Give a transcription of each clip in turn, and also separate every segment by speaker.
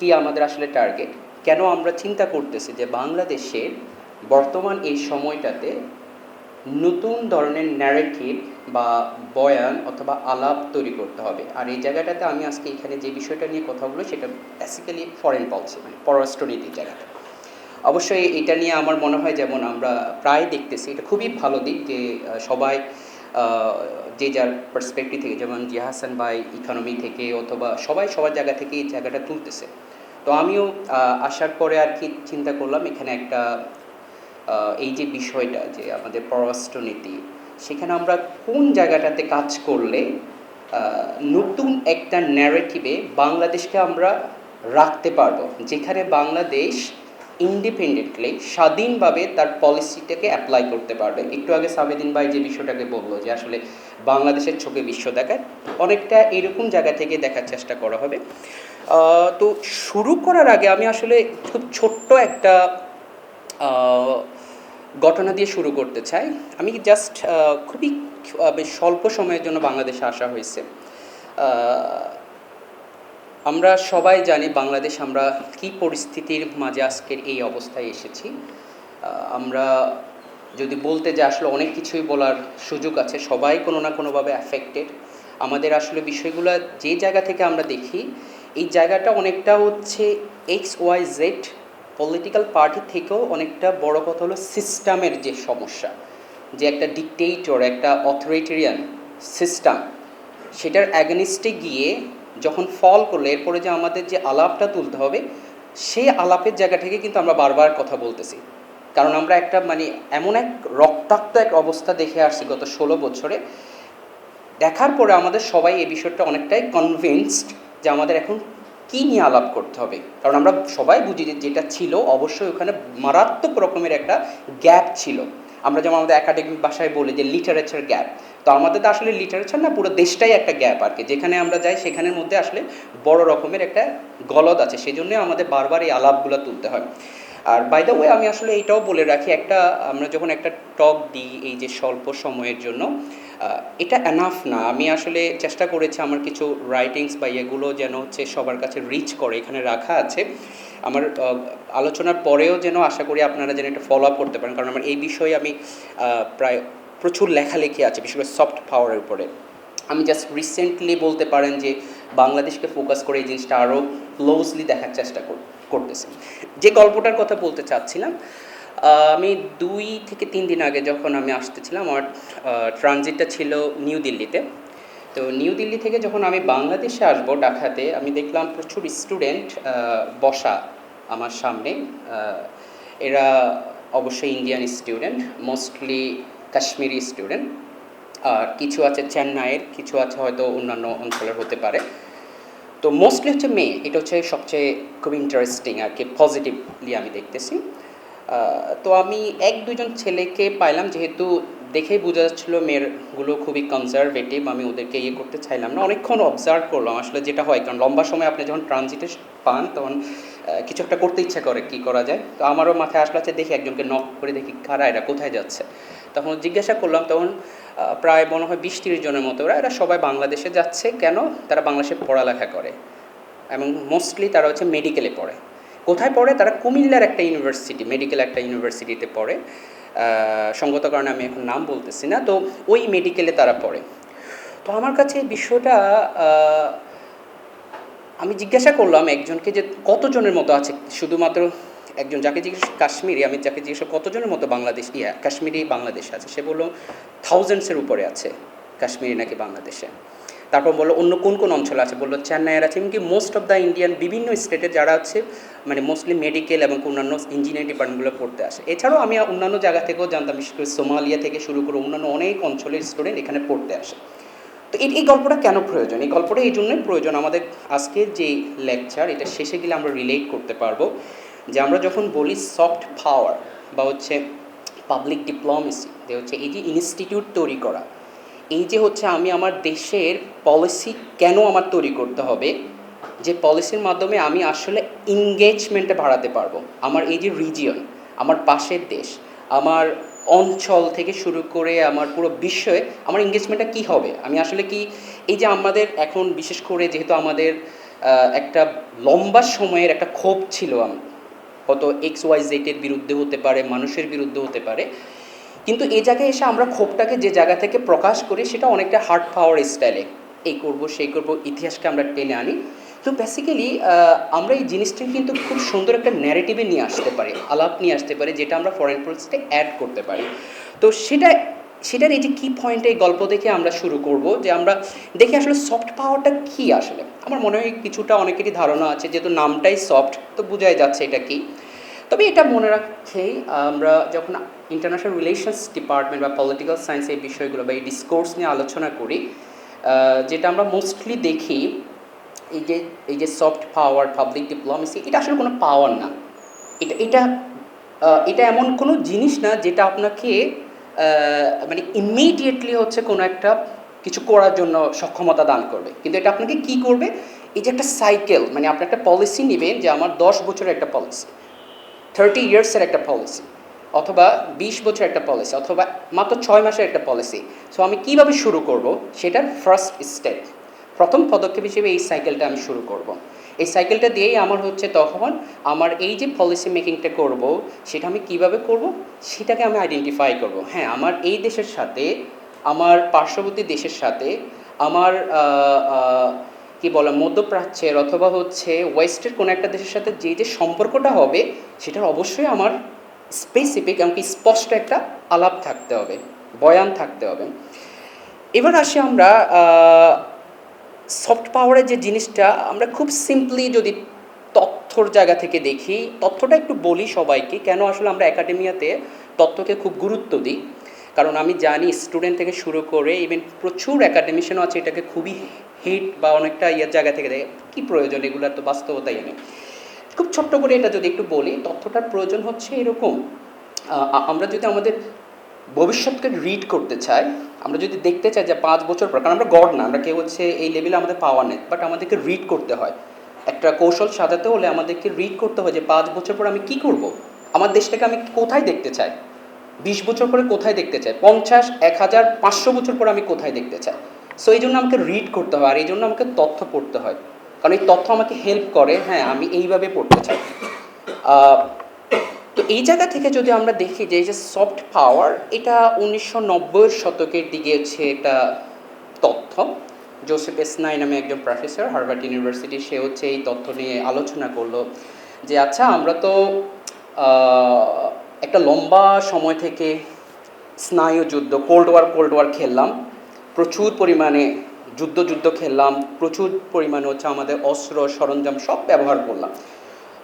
Speaker 1: কি আমাদের আসলে টার্গেট, কেন আমরা চিন্তা করতেছি যে বাংলাদেশের বর্তমান এই সময়টাতে নতুন ধরনের ন্যারেটিভ বা বয়ান অথবা আলাপ তৈরি করতে হবে। আর এই জায়গাটাতে আমি আজকে এখানে যে বিষয়টা নিয়ে কথা বলবো সেটা বেসিক্যালি ফরেন পলিসি, মানে পররাষ্ট্রনীতির জায়গাটা। অবশ্যই এটা নিয়ে আমার মনে হয় যেমন আমরা প্রায় দেখতেছি, এটা খুবই ভালো দিক যে সবাই যে যার পার্সপেক্টিভ থেকে, যেমন জিয়া হাসান ভাই ইকোনমি থেকে অথবা সবাই সবার জায়গা থেকে এই জায়গাটা তুলতেছে। তো আমিও আসার পরে আর কি চিন্তা করলাম এখানে একটা এই যে বিষয়টা যে আমাদের পররাষ্ট্রনীতি, সেখানে আমরা কোন জায়গাটাতে কাজ করলে নতুন একটা ন্যারেটিভে বাংলাদেশকে আমরা রাখতে পারবো, যেখানে বাংলাদেশ ইন্ডিপেন্ডেন্টলি স্বাধীনভাবে তার পলিসিটাকে অ্যাপ্লাই করতে পারবে। একটু আগে সাবেদিন ভাই যে বিষয়টাকে বললো যে আসলে বাংলাদেশের চোখে বিশ্ব দেখায়, অনেকটা এরকম জায়গা থেকে দেখার চেষ্টা করা হবে। তো শুরু করার আগে আমি আসলে খুব ছোট্ট একটা ঘটনা দিয়ে শুরু করতে চাই। আমি জাস্ট খুবই বেশ স্বল্প সময়ের জন্য বাংলাদেশে আসা হয়েছে। আমরা সবাই জানি বাংলাদেশ আমরা কী পরিস্থিতির মাঝে আজকের এই অবস্থায় এসেছি। আমরা যদি বলতে যে আসলে অনেক কিছুই বলার সুযোগ আছে, সবাই কোনো না কোনোভাবে অ্যাফেক্টেড। আমাদের আসলে বিষয়গুলো যে জায়গা থেকে আমরা দেখি, এই জায়গাটা অনেকটা হচ্ছে XYZ পলিটিক্যাল পার্টি থেকেও অনেকটা বড় কথা হলো সিস্টেমের যে সমস্যা, যে একটা ডিকটেটর, একটা অথরিটেরিয়ান সিস্টেম, সেটার অ্যাগেনিস্টে গিয়ে যখন ফল করলে এরপরে যে আমাদের যে আলাপটা তুলতে হবে, সেই আলাপের জায়গা থেকে কিন্তু আমরা বারবার কথা বলতেছি। কারণ আমরা একটা মানে এমন এক রক্তাক্ত এক অবস্থা দেখে আসছি গত 16 বছরে। দেখার পরে আমাদের সবাই এই বিষয়টা অনেকটাই কনভিন্সড যে আমাদের এখন কী নিয়ে আলাপ করতে হবে। কারণ আমরা সবাই বুঝি যে যেটা ছিল অবশ্যই ওখানে মারাত্মক রকমের একটা গ্যাপ ছিল। আমরা যেমন আমাদের একাডেমিক ভাষায় বলি যে লিটারেচার গ্যাপ, তো আমাদের তো আসলে লিটারেচার না, পুরো দেশটাই একটা গ্যাপ আর কি। যেখানে আমরা যাই সেখানের মধ্যে আসলে বড় রকমের একটা গলদ আছে, সেজন্যই আমাদের বারবার এই আলাপগুলো তুলতে হয়। আর বাই দ্য ওয়ে আমি আসলে এইটাও বলে রাখি, একটা আমরা যখন একটা টক দিই এই যে স্বল্প সময়ের জন্য, এটা এনাফ না। আমি আসলে চেষ্টা করেছি আমার কিছু রাইটিংস বা এগুলো যেন হচ্ছে সবার কাছে রিচ করে, এখানে রাখা আছে। আমার আলোচনার পরেও যেন আশা করি আপনারা যেন এটা ফলো আপ করতে পারেন, কারণ আমার এই বিষয়ে আমি প্রায় প্রচুর লেখালেখি আছে, বিশেষ করে সফট পাওয়ারের উপরে। আমি জাস্ট রিসেন্টলি বলতে পারেন যে বাংলাদেশকে ফোকাস করে এই জিনিসটা আরও ক্লোজলি দেখার চেষ্টা করতেছি। যে গল্পটার কথা বলতে চাচ্ছিলাম, আমি 2 থেকে 3 দিন আগে যখন আমি আসতেছিলাম, আমার ট্রানজিটটা ছিল নিউ দিল্লিতে। তো নিউ দিল্লি থেকে যখন আমি বাংলাদেশে আসবো ঢাকাতে, আমি দেখলাম প্রচুর স্টুডেন্ট বসা আমার সামনে। এরা অবশ্যই Indian student, mostly Kashmiri student, আর কিছু আছে চেন্নাইয়ের, কিছু আছে হয়তো অন্যান্য অঞ্চলের হতে পারে। তো মোস্টলি হচ্ছে মেয়ে, এটা হচ্ছে সবচেয়ে খুব ইন্টারেস্টিং আর কি, পজিটিভলি আমি দেখতেছি। তো আমি 1-2 জন ছেলেকে পাইলাম, যেহেতু দেখেই বোঝা যাচ্ছিলো মেয়েরগুলো খুবই কনজারভেটিভ, আমি ওদেরকে ইয়ে করতে চাইলাম না। অনেকক্ষণ অবজার্ভ করলাম আসলে, যেটা হয় কারণ লম্বা সময় আপনি যখন ট্রানজিটে পান তখন কিছু একটা করতে ইচ্ছা করে, কী করা যায়। তো আমারও মাথায় আসলে আছে, দেখি একজনকে নক করে দেখি কারা এরা, কোথায় যাচ্ছে। তখন জিজ্ঞাসা করলাম, তখন প্রায় মনে হয় 20-30 জনের মতো এরা সবাই বাংলাদেশে যাচ্ছে। কেন? তারা বাংলাদেশে পড়ালেখা করে এবং মোস্টলি তারা হচ্ছে মেডিকেলে পড়ে। কোথায় পড়ে? তারা কুমিল্লার একটা ইউনিভার্সিটি, মেডিকেল একটা ইউনিভার্সিটিতে পড়ে। সঙ্গত কারণে আমি এখন নাম বলতেছি না। তো ওই মেডিকেলে তারা পড়ে। তো আমার কাছে বিষয়টা, আমি জিজ্ঞাসা করলাম একজনকে যে কতজনের মতো আছে, শুধুমাত্র একজন যাকে জিজ্ঞেস কাশ্মীরি, আমি যাকে জিজ্ঞেস কতজনের মতো বাংলাদেশ কাশ্মীরি বাংলাদেশে আছে, সে বললো থাউজেন্ডসের উপরে আছে কাশ্মীরি নাকি বাংলাদেশে। তারপর বললো অন্য কোন কোন অঞ্চলে আছে, বললো চেন্নাইয়ের আছে, এমনকি মোস্ট অফ দ্য ইন্ডিয়ান বিভিন্ন স্টেটে যারা আছে, মানে মোস্টলি মেডিকেল এবং অন্যান্য ইঞ্জিনিয়ারিং ডিপার্টমেন্টগুলো পড়তে আসে। এছাড়াও আমি অন্যান্য জায়গা থেকেও জানতাম, বিশেষ করে সোমালিয়া থেকে শুরু করে অন্যান্য অনেক অঞ্চলের স্টুডেন্ট এখানে পড়তে আসে। তো এই গল্পটা কেন প্রয়োজন? এই গল্পটা এই জন্যই প্রয়োজন, আমাদের আজকের যে লেকচার এটা শেষে গেলে আমরা রিলেট করতে পারবো যে আমরা যখন বলি সফট পাওয়ার বা হচ্ছে পাবলিক ডিপ্লোমেসি, যে হচ্ছে এই যে ইনস্টিটিউট তৈরি করা, এই যে হচ্ছে আমি আমার দেশের পলিসি কেন আমার তৈরি করতে হবে, যে পলিসির মাধ্যমে আমি আসলে এনগেজমেন্টে বাড়াতে পারবো আমার এই যে রিজিয়ন, আমার পাশের দেশ, আমার অঞ্চল থেকে শুরু করে আমার পুরো বিশ্বে আমার এনগেজমেন্টটা কী হবে। আমি আসলে কি এই যে আমাদের এখন বিশেষ করে যেহেতু আমাদের একটা লম্বা সময়ের একটা ক্ষোভ ছিল আমার, হয়তো XYZ-এর বিরুদ্ধে হতে পারে, মানুষের বিরুদ্ধে হতে পারে, কিন্তু এই জায়গায় এসে আমরা ক্ষোভটাকে যে জায়গা থেকে প্রকাশ করি সেটা অনেকটা হার্ড পাওয়ার স্টাইলে, এই করব সেই করব, ইতিহাসকে আমরা টেনে আনি। তো বেসিক্যালি আমরা এই জিনিসটাকে কিন্তু খুব সুন্দর একটা ন্যারেটিভে নিয়ে আসতে পারি, আলাপ নিয়ে আসতে পারি, যেটা আমরা ফরেন পলিসিতে অ্যাড করতে পারি। তো সেটার এই যে কী পয়েন্টে এই গল্প দেখে আমরা শুরু করব, যে আমরা দেখি আসলে সফট পাওয়ারটা কী আসলে। আমার মনে হয় কিছুটা অনেকেরই ধারণা আছে, যেহেতু নামটাই সফট তো বোঝাই যাচ্ছে এটা কী। তবে এটা মনে রাখেই আমরা যখন ইন্টারন্যাশনাল রিলেশনস ডিপার্টমেন্ট বা পলিটিক্যাল সায়েন্স এই বিষয়গুলো বা এই ডিসকোর্স নিয়ে আলোচনা করি, যেটা আমরা মোস্টলি দেখি, এই যে সফট পাওয়ার, পাবলিক ডিপ্লোমেসি, এটা আসলে কোনো পাওয়ার না। এটা এটা এটা এমন কোনো জিনিস না যেটা আপনাকে মানে ইমিডিয়েটলি হচ্ছে কোনো একটা কিছু করার জন্য সক্ষমতা দান করবে, কিন্তু এটা আপনাকে কি করবে, এই যে একটা সাইকেল, মানে আপনি একটা পলিসি নেবেন, যে আমার 10 বছরের একটা পলিসি, 30 ইয়ার্সের একটা পলিসি, অথবা 20 বছর একটা পলিসি, অথবা মাত্র 6 মাসের একটা পলিসি। সো আমি কীভাবে শুরু করব, সেটার ফার্স্ট স্টেপ, প্রথম পদক্ষেপ হিসেবে এই সাইকেলটা আমি শুরু করব। এই সাইকেলটা দিয়েই আমার হচ্ছে তখন আমার এই যে পলিসি মেকিংটা করব, সেটা আমি কিভাবে করব, সেটাকে আমি আইডেন্টিফাই করব। হ্যাঁ, আমার এই দেশের সাথে, আমার পার্শ্ববর্তী দেশের সাথে, আমার কি বলে মধ্যপ্রাচ্যের অথবা হচ্ছে ওয়েস্টের কোনো একটা দেশের সাথে যে সম্পর্কটা হবে, সেটার অবশ্যই আমার স্পেসিফিক এমনকি স্পষ্ট একটা আলাপ থাকতে হবে, বয়ান থাকতে হবে। এবার আসি আমরা সফট পাওয়ারের যে জিনিসটা, আমরা খুব সিম্পলি যদি তথ্যর জায়গা থেকে দেখি, তথ্যটা একটু বলি সবাইকে, কেন আসলে আমরা একাডেমিয়াতে তথ্যকে খুব গুরুত্ব দিই। কারণ আমি জানি স্টুডেন্ট থেকে শুরু করে ইভেন প্রচুর একাডেমিশিয়ানও আছে এটাকে খুবই হেট বা অনেকটা ইয়ের জায়গা থেকে দেখে, কী প্রয়োজন, এগুলোর তো বাস্তবতাই নেই। খুব ছোট্ট করে এটা যদি একটু বলি, তথ্যটার প্রয়োজন হচ্ছে এরকম, আমরা যদি আমাদের ভবিষ্যৎকে রিড করতে চাই, আমরা যদি দেখতে চাই যে 5 বছর পর, কারণ আমরা গড না, আমরা কেউ হচ্ছে এই লেভেলে আমাদের পাওয়া নেই, বাট আমাদেরকে রিড করতে হয়। একটা কৌশল সাজাতে হলে আমাদেরকে রিড করতে হয় যে 5 বছর পর আমি কি করব, আমার দেশটাকে আমি কোথায় দেখতে চাই, 20 বছর পরে কোথায় দেখতে চাই, 50, 1000, 500 বছর পরে আমি কোথায় দেখতে চাই। সো এই জন্য আমাকে রিড করতে হয়, আর এই জন্য আমাকে তথ্য পড়তে হয়, কারণ এই তথ্য আমাকে হেল্প করে, হ্যাঁ আমি এইভাবে পড়তে চাই। তো এই জায়গা থেকে যদি আমরা দেখি যে এই যে সফট পাওয়ার, এটা 1990-এর শতকের দিকে হচ্ছে এটা তথ্য। জোসেফ এসনাই নামে একজন প্রফেসর হার্ভার্ড ইউনিভার্সিটি, সে হচ্ছে এই তথ্য নিয়ে আলোচনা করলো যে আচ্ছা, আমরা তো একটা লম্বা সময় থেকে স্নায়ুযুদ্ধ, কোল্ড ওয়ার খেললাম, প্রচুর পরিমাণে যুদ্ধ খেললাম, প্রচুর পরিমাণে হচ্ছে আমাদের অস্ত্র সরঞ্জাম সব ব্যবহার করলাম।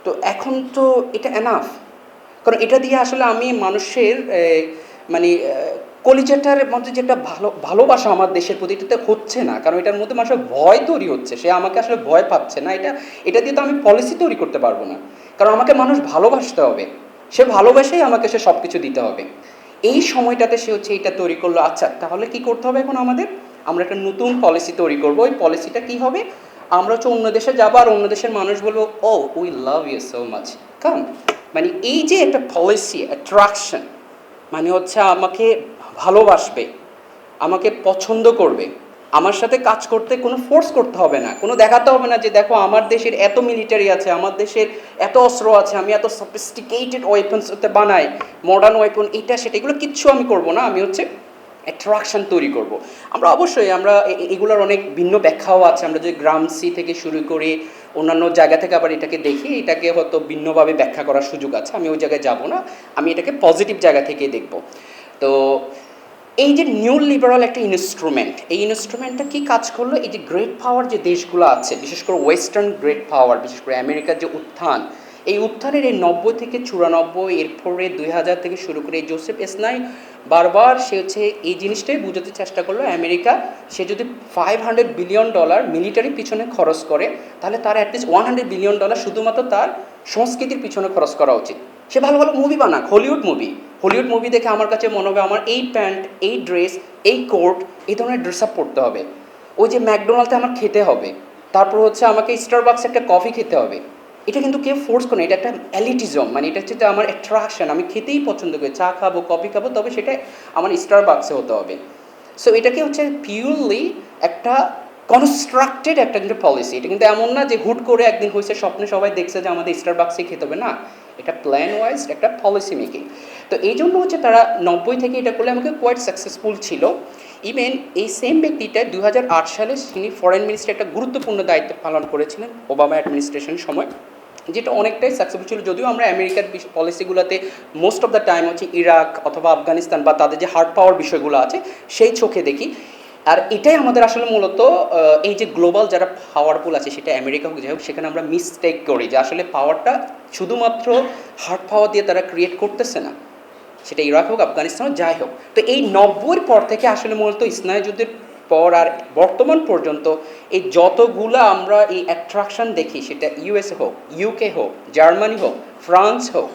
Speaker 1: তো এখন তো এটা এনাফ, কারণ এটা দিয়ে আসলে আমি মানুষের মানে কলিজাটার মধ্যে যে একটা ভালোবাসা আমার দেশের প্রতি, এটাতে হচ্ছে না, কারণ এটার মধ্যে মানুষের ভয় তৈরি হচ্ছে, সে আমাকে আসলে ভয় পাচ্ছে না। এটা দিয়ে তো আমি পলিসি তৈরি করতে পারবো না, কারণ আমাকে মানুষ ভালোবাসতে হবে, সে ভালোবাসেই আমাকে সে সব কিছু দিতে হবে। এই সময়টাতে সে হচ্ছে এইটা তৈরি করলো। আচ্ছা, তাহলে কি করতে হবে এখন আমাদের, আমরা একটা নতুন পলিসি তৈরি করবো। ওই পলিসিটা কী হবে, আমরা হচ্ছে অন্য দেশে যাবো, আর অন্য দেশের মানুষ বলবো ও we love you so much কাম। মানে এই যে একটা পলিসি অ্যাট্রাকশন, মানে হচ্ছে আমাকে ভালোবাসবে, আমাকে পছন্দ করবে, আমার সাথে কাজ করতে কোনো ফোর্স করতে হবে না, কোনো দেখাতে হবে না যে দেখো আমার দেশের এত মিলিটারি আছে, আমার দেশের এত অস্ত্র আছে, আমি এত সফিস্টিকেটেড ওয়েপন্স বানাই, মডার্ন ওয়েপন, এটা সেটা, এগুলো কিচ্ছু আমি করবো না, আমি হচ্ছে অ্যাট্রাকশান তৈরি করব। আমরা অবশ্যই আমরা এগুলোর অনেক ভিন্ন ব্যাখ্যাও আছে, আমরা যদি গ্রামসি থেকে শুরু করে অন্যান্য জায়গা থেকে আবার এটাকে দেখি, এটাকে হয়তো ভিন্নভাবে ব্যাখ্যা করার সুযোগ আছে, আমি ওই জায়গায় যাব না, আমি এটাকে পজিটিভ জায়গা থেকে দেখব। তো এই যে নিউ লিবারাল একটা ইনস্ট্রুমেন্ট, এই ইনস্ট্রুমেন্টটা কী কাজ করলো, এই যে গ্রেট পাওয়ার যে দেশগুলো আছে, বিশেষ করে ওয়েস্টার্ন গ্রেট পাওয়ার, বিশেষ করে আমেরিকার যে উত্থান, এই উত্থানের এই 90 থেকে 94, এরপরে 2000 থেকে শুরু করে এই জোসেফ এসনাই বারবার সে হচ্ছে এই জিনিসটাই বোঝাতে চেষ্টা করলো, আমেরিকা সে যদি $500 বিলিয়ন মিলিটারির পিছনে খরচ করে, তাহলে তার অ্যাটলিস্ট $100 বিলিয়ন শুধুমাত্র তার সংস্কৃতির পিছনে খরচ করা উচিত। সে ভালো ভালো মুভি বানাক, হলিউড মুভি দেখে আমার কাছে মনে হবে আমার এই প্যান্ট, এই ড্রেস, এই কোট, এই ধরনের ড্রেস আপ পরতে হবে, ওই যে ম্যাকডোনাল্ডে আমার খেতে হবে, তারপর হচ্ছে আমাকে স্টারবাক্সে একটা কফি খেতে হবে। এটা কিন্তু কেউ ফোর্স করে না, এটা একটা অ্যালিটিজম, মানে এটা হচ্ছে আমার অ্যাট্রাকশন, আমি খেতেই পছন্দ করি, চা খাবো, কফি খাবো, তবে সেটা আমার স্টারবাক্সে হতে হবে। সো এটাকে হচ্ছে পিওরলি একটা কনস্ট্রাক্টেড একটা কিন্তু পলিসি। এটা কিন্তু এমন না যে হুট করে একদিন হয়েছে স্বপ্নে সবাই দেখছে যে আমাদের স্টারবাক্সে খেতে হবে, না, এটা প্ল্যান ওয়াইজ একটা পলিসি মেকিং। তো এই জন্য হচ্ছে তারা 90 থেকে এটা করলে আমাকে কোয়াইট সাকসেসফুল ছিল। ইভেন এই সেম ব্যক্তিটা 2008 সালে তিনি ফরেন মিনিস্ট্রি একটা গুরুত্বপূর্ণ দায়িত্ব পালন করেছিলেন ওবামা অ্যাডমিনিস্ট্রেশনের সময়, যেটা অনেকটাই সাকসেসফুল ছিল। যদিও আমরা আমেরিকার পলিসিগুলোতে মোস্ট অফ দ্য টাইম হচ্ছে ইরাক অথবা আফগানিস্তান বা তাদের যে হার্ড পাওয়ার বিষয়গুলো আছে সেই চোখে দেখি। আর এটাই আমাদের আসলে মূলত এই যে গ্লোবাল যারা পাওয়ারফুল আছে, সেটা আমেরিকা হোক যাই হোক, সেখানে আমরা মিসটেক করি যে আসলে পাওয়ারটা শুধুমাত্র হার্ড পাওয়ার দিয়ে তারা ক্রিয়েট করতেছে না, সেটা ইরাক হোক আফগানিস্তান হোক যাই হোক। তো এই 90-এর পর থেকে আসলে মূলত স্নায়ু যুদ্ধের পর আর বর্তমান পর্যন্ত এই যতগুলো আমরা এই অ্যাট্রাকশন দেখি, সেটা ইউএসএ হোক, ইউকে হোক, জার্মানি হোক, ফ্রান্স হোক,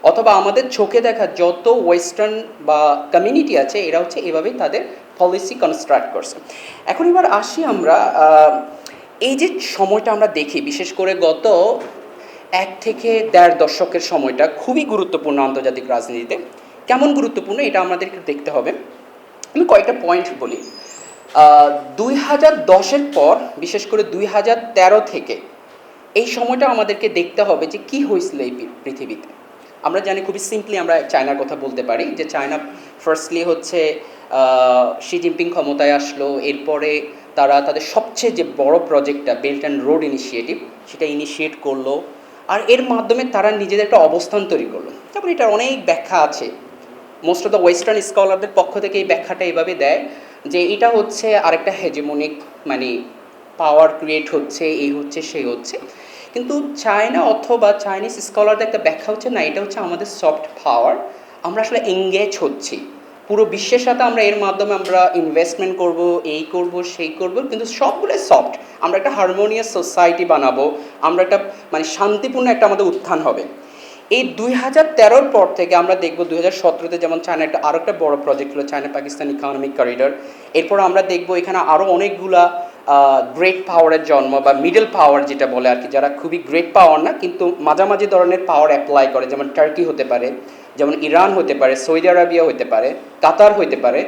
Speaker 1: অথবা আমাদের চোখে দেখা যত ওয়েস্টার্ন বা কমিউনিটি আছে, এরা হচ্ছে এভাবেই তাদের পলিসি কনস্ট্রাক্ট করছে। এখন এবার আসি আমরা এই যে সময়টা আমরা দেখি, বিশেষ করে গত 1 থেকে 1.5 দশকের সময়টা খুবই গুরুত্বপূর্ণ আন্তর্জাতিক রাজনীতিতে। কেমন গুরুত্বপূর্ণ এটা আমাদেরকে দেখতে হবে। আমি কয়েকটা পয়েন্ট বলি। 2010-এর পর, বিশেষ করে 2013 থেকে এই সময়টা আমাদেরকে দেখতে হবে যে কী হয়েছিল এই পৃথিবীতে। আমরা জানি খুবই সিম্পলি আমরা চায়নার কথা বলতে পারি, যে চায়না ফার্স্টলি হচ্ছে শি জিনপিং ক্ষমতায় আসলো, এরপরে তারা তাদের সবচেয়ে যে বড় প্রজেক্টটা বেল্ট অ্যান্ড রোড ইনিশিয়েটিভ, সেটা ইনিশিয়েট করলো, আর এর মাধ্যমে তারা নিজেদের একটা অবস্থান তৈরি করলো। তারপরে এটার অনেক ব্যাখ্যা আছে। মোস্ট অফ দ্য ওয়েস্টার্ন স্কলারদের পক্ষ থেকে এই ব্যাখ্যাটা এইভাবে দেয় যে এটা হচ্ছে আরেকটা হেজেমনিক মানে পাওয়ার ক্রিয়েট হচ্ছে, এই হচ্ছে সেই হচ্ছে। কিন্তু চায়না অথবা চাইনিজ স্কলারদের একটা ব্যাখ্যা হচ্ছে না, এটা হচ্ছে আমাদের সফট পাওয়ার, আমরা আসলে এঙ্গেজ হচ্ছি পুরো বিশ্বের সাথে, আমরা এর মাধ্যমে আমরা ইনভেস্টমেন্ট করব, এই করব সেই করব, কিন্তু সবগুলোই সফট। আমরা একটা হারমোনিয়াস সোসাইটি বানাবো, আমরা একটা মানে শান্তিপূর্ণ একটা আমাদের উত্থান হবে। এই 2013-র পর থেকে আমরা দেখব 2017-তে যেমন চায়না একটা আরও একটা বড় প্রজেক্ট হলো চায়না পাকিস্তান ইকোনমিক করিডর। এরপর আমরা দেখব এখানে আরও অনেকগুলা গ্রেট পাওয়ারের জন্ম, বা মিডল পাওয়ার যেটা বলে আর কি, যারা খুবই গ্রেট পাওয়ার না কিন্তু মাঝামাঝি ধরনের পাওয়ার অ্যাপ্লাই করে, যেমন টার্কি হতে পারে, যেমন ইরান হতে পারে, সৌদি আরবিয়া হতে পারে, কাতার হতে পারে,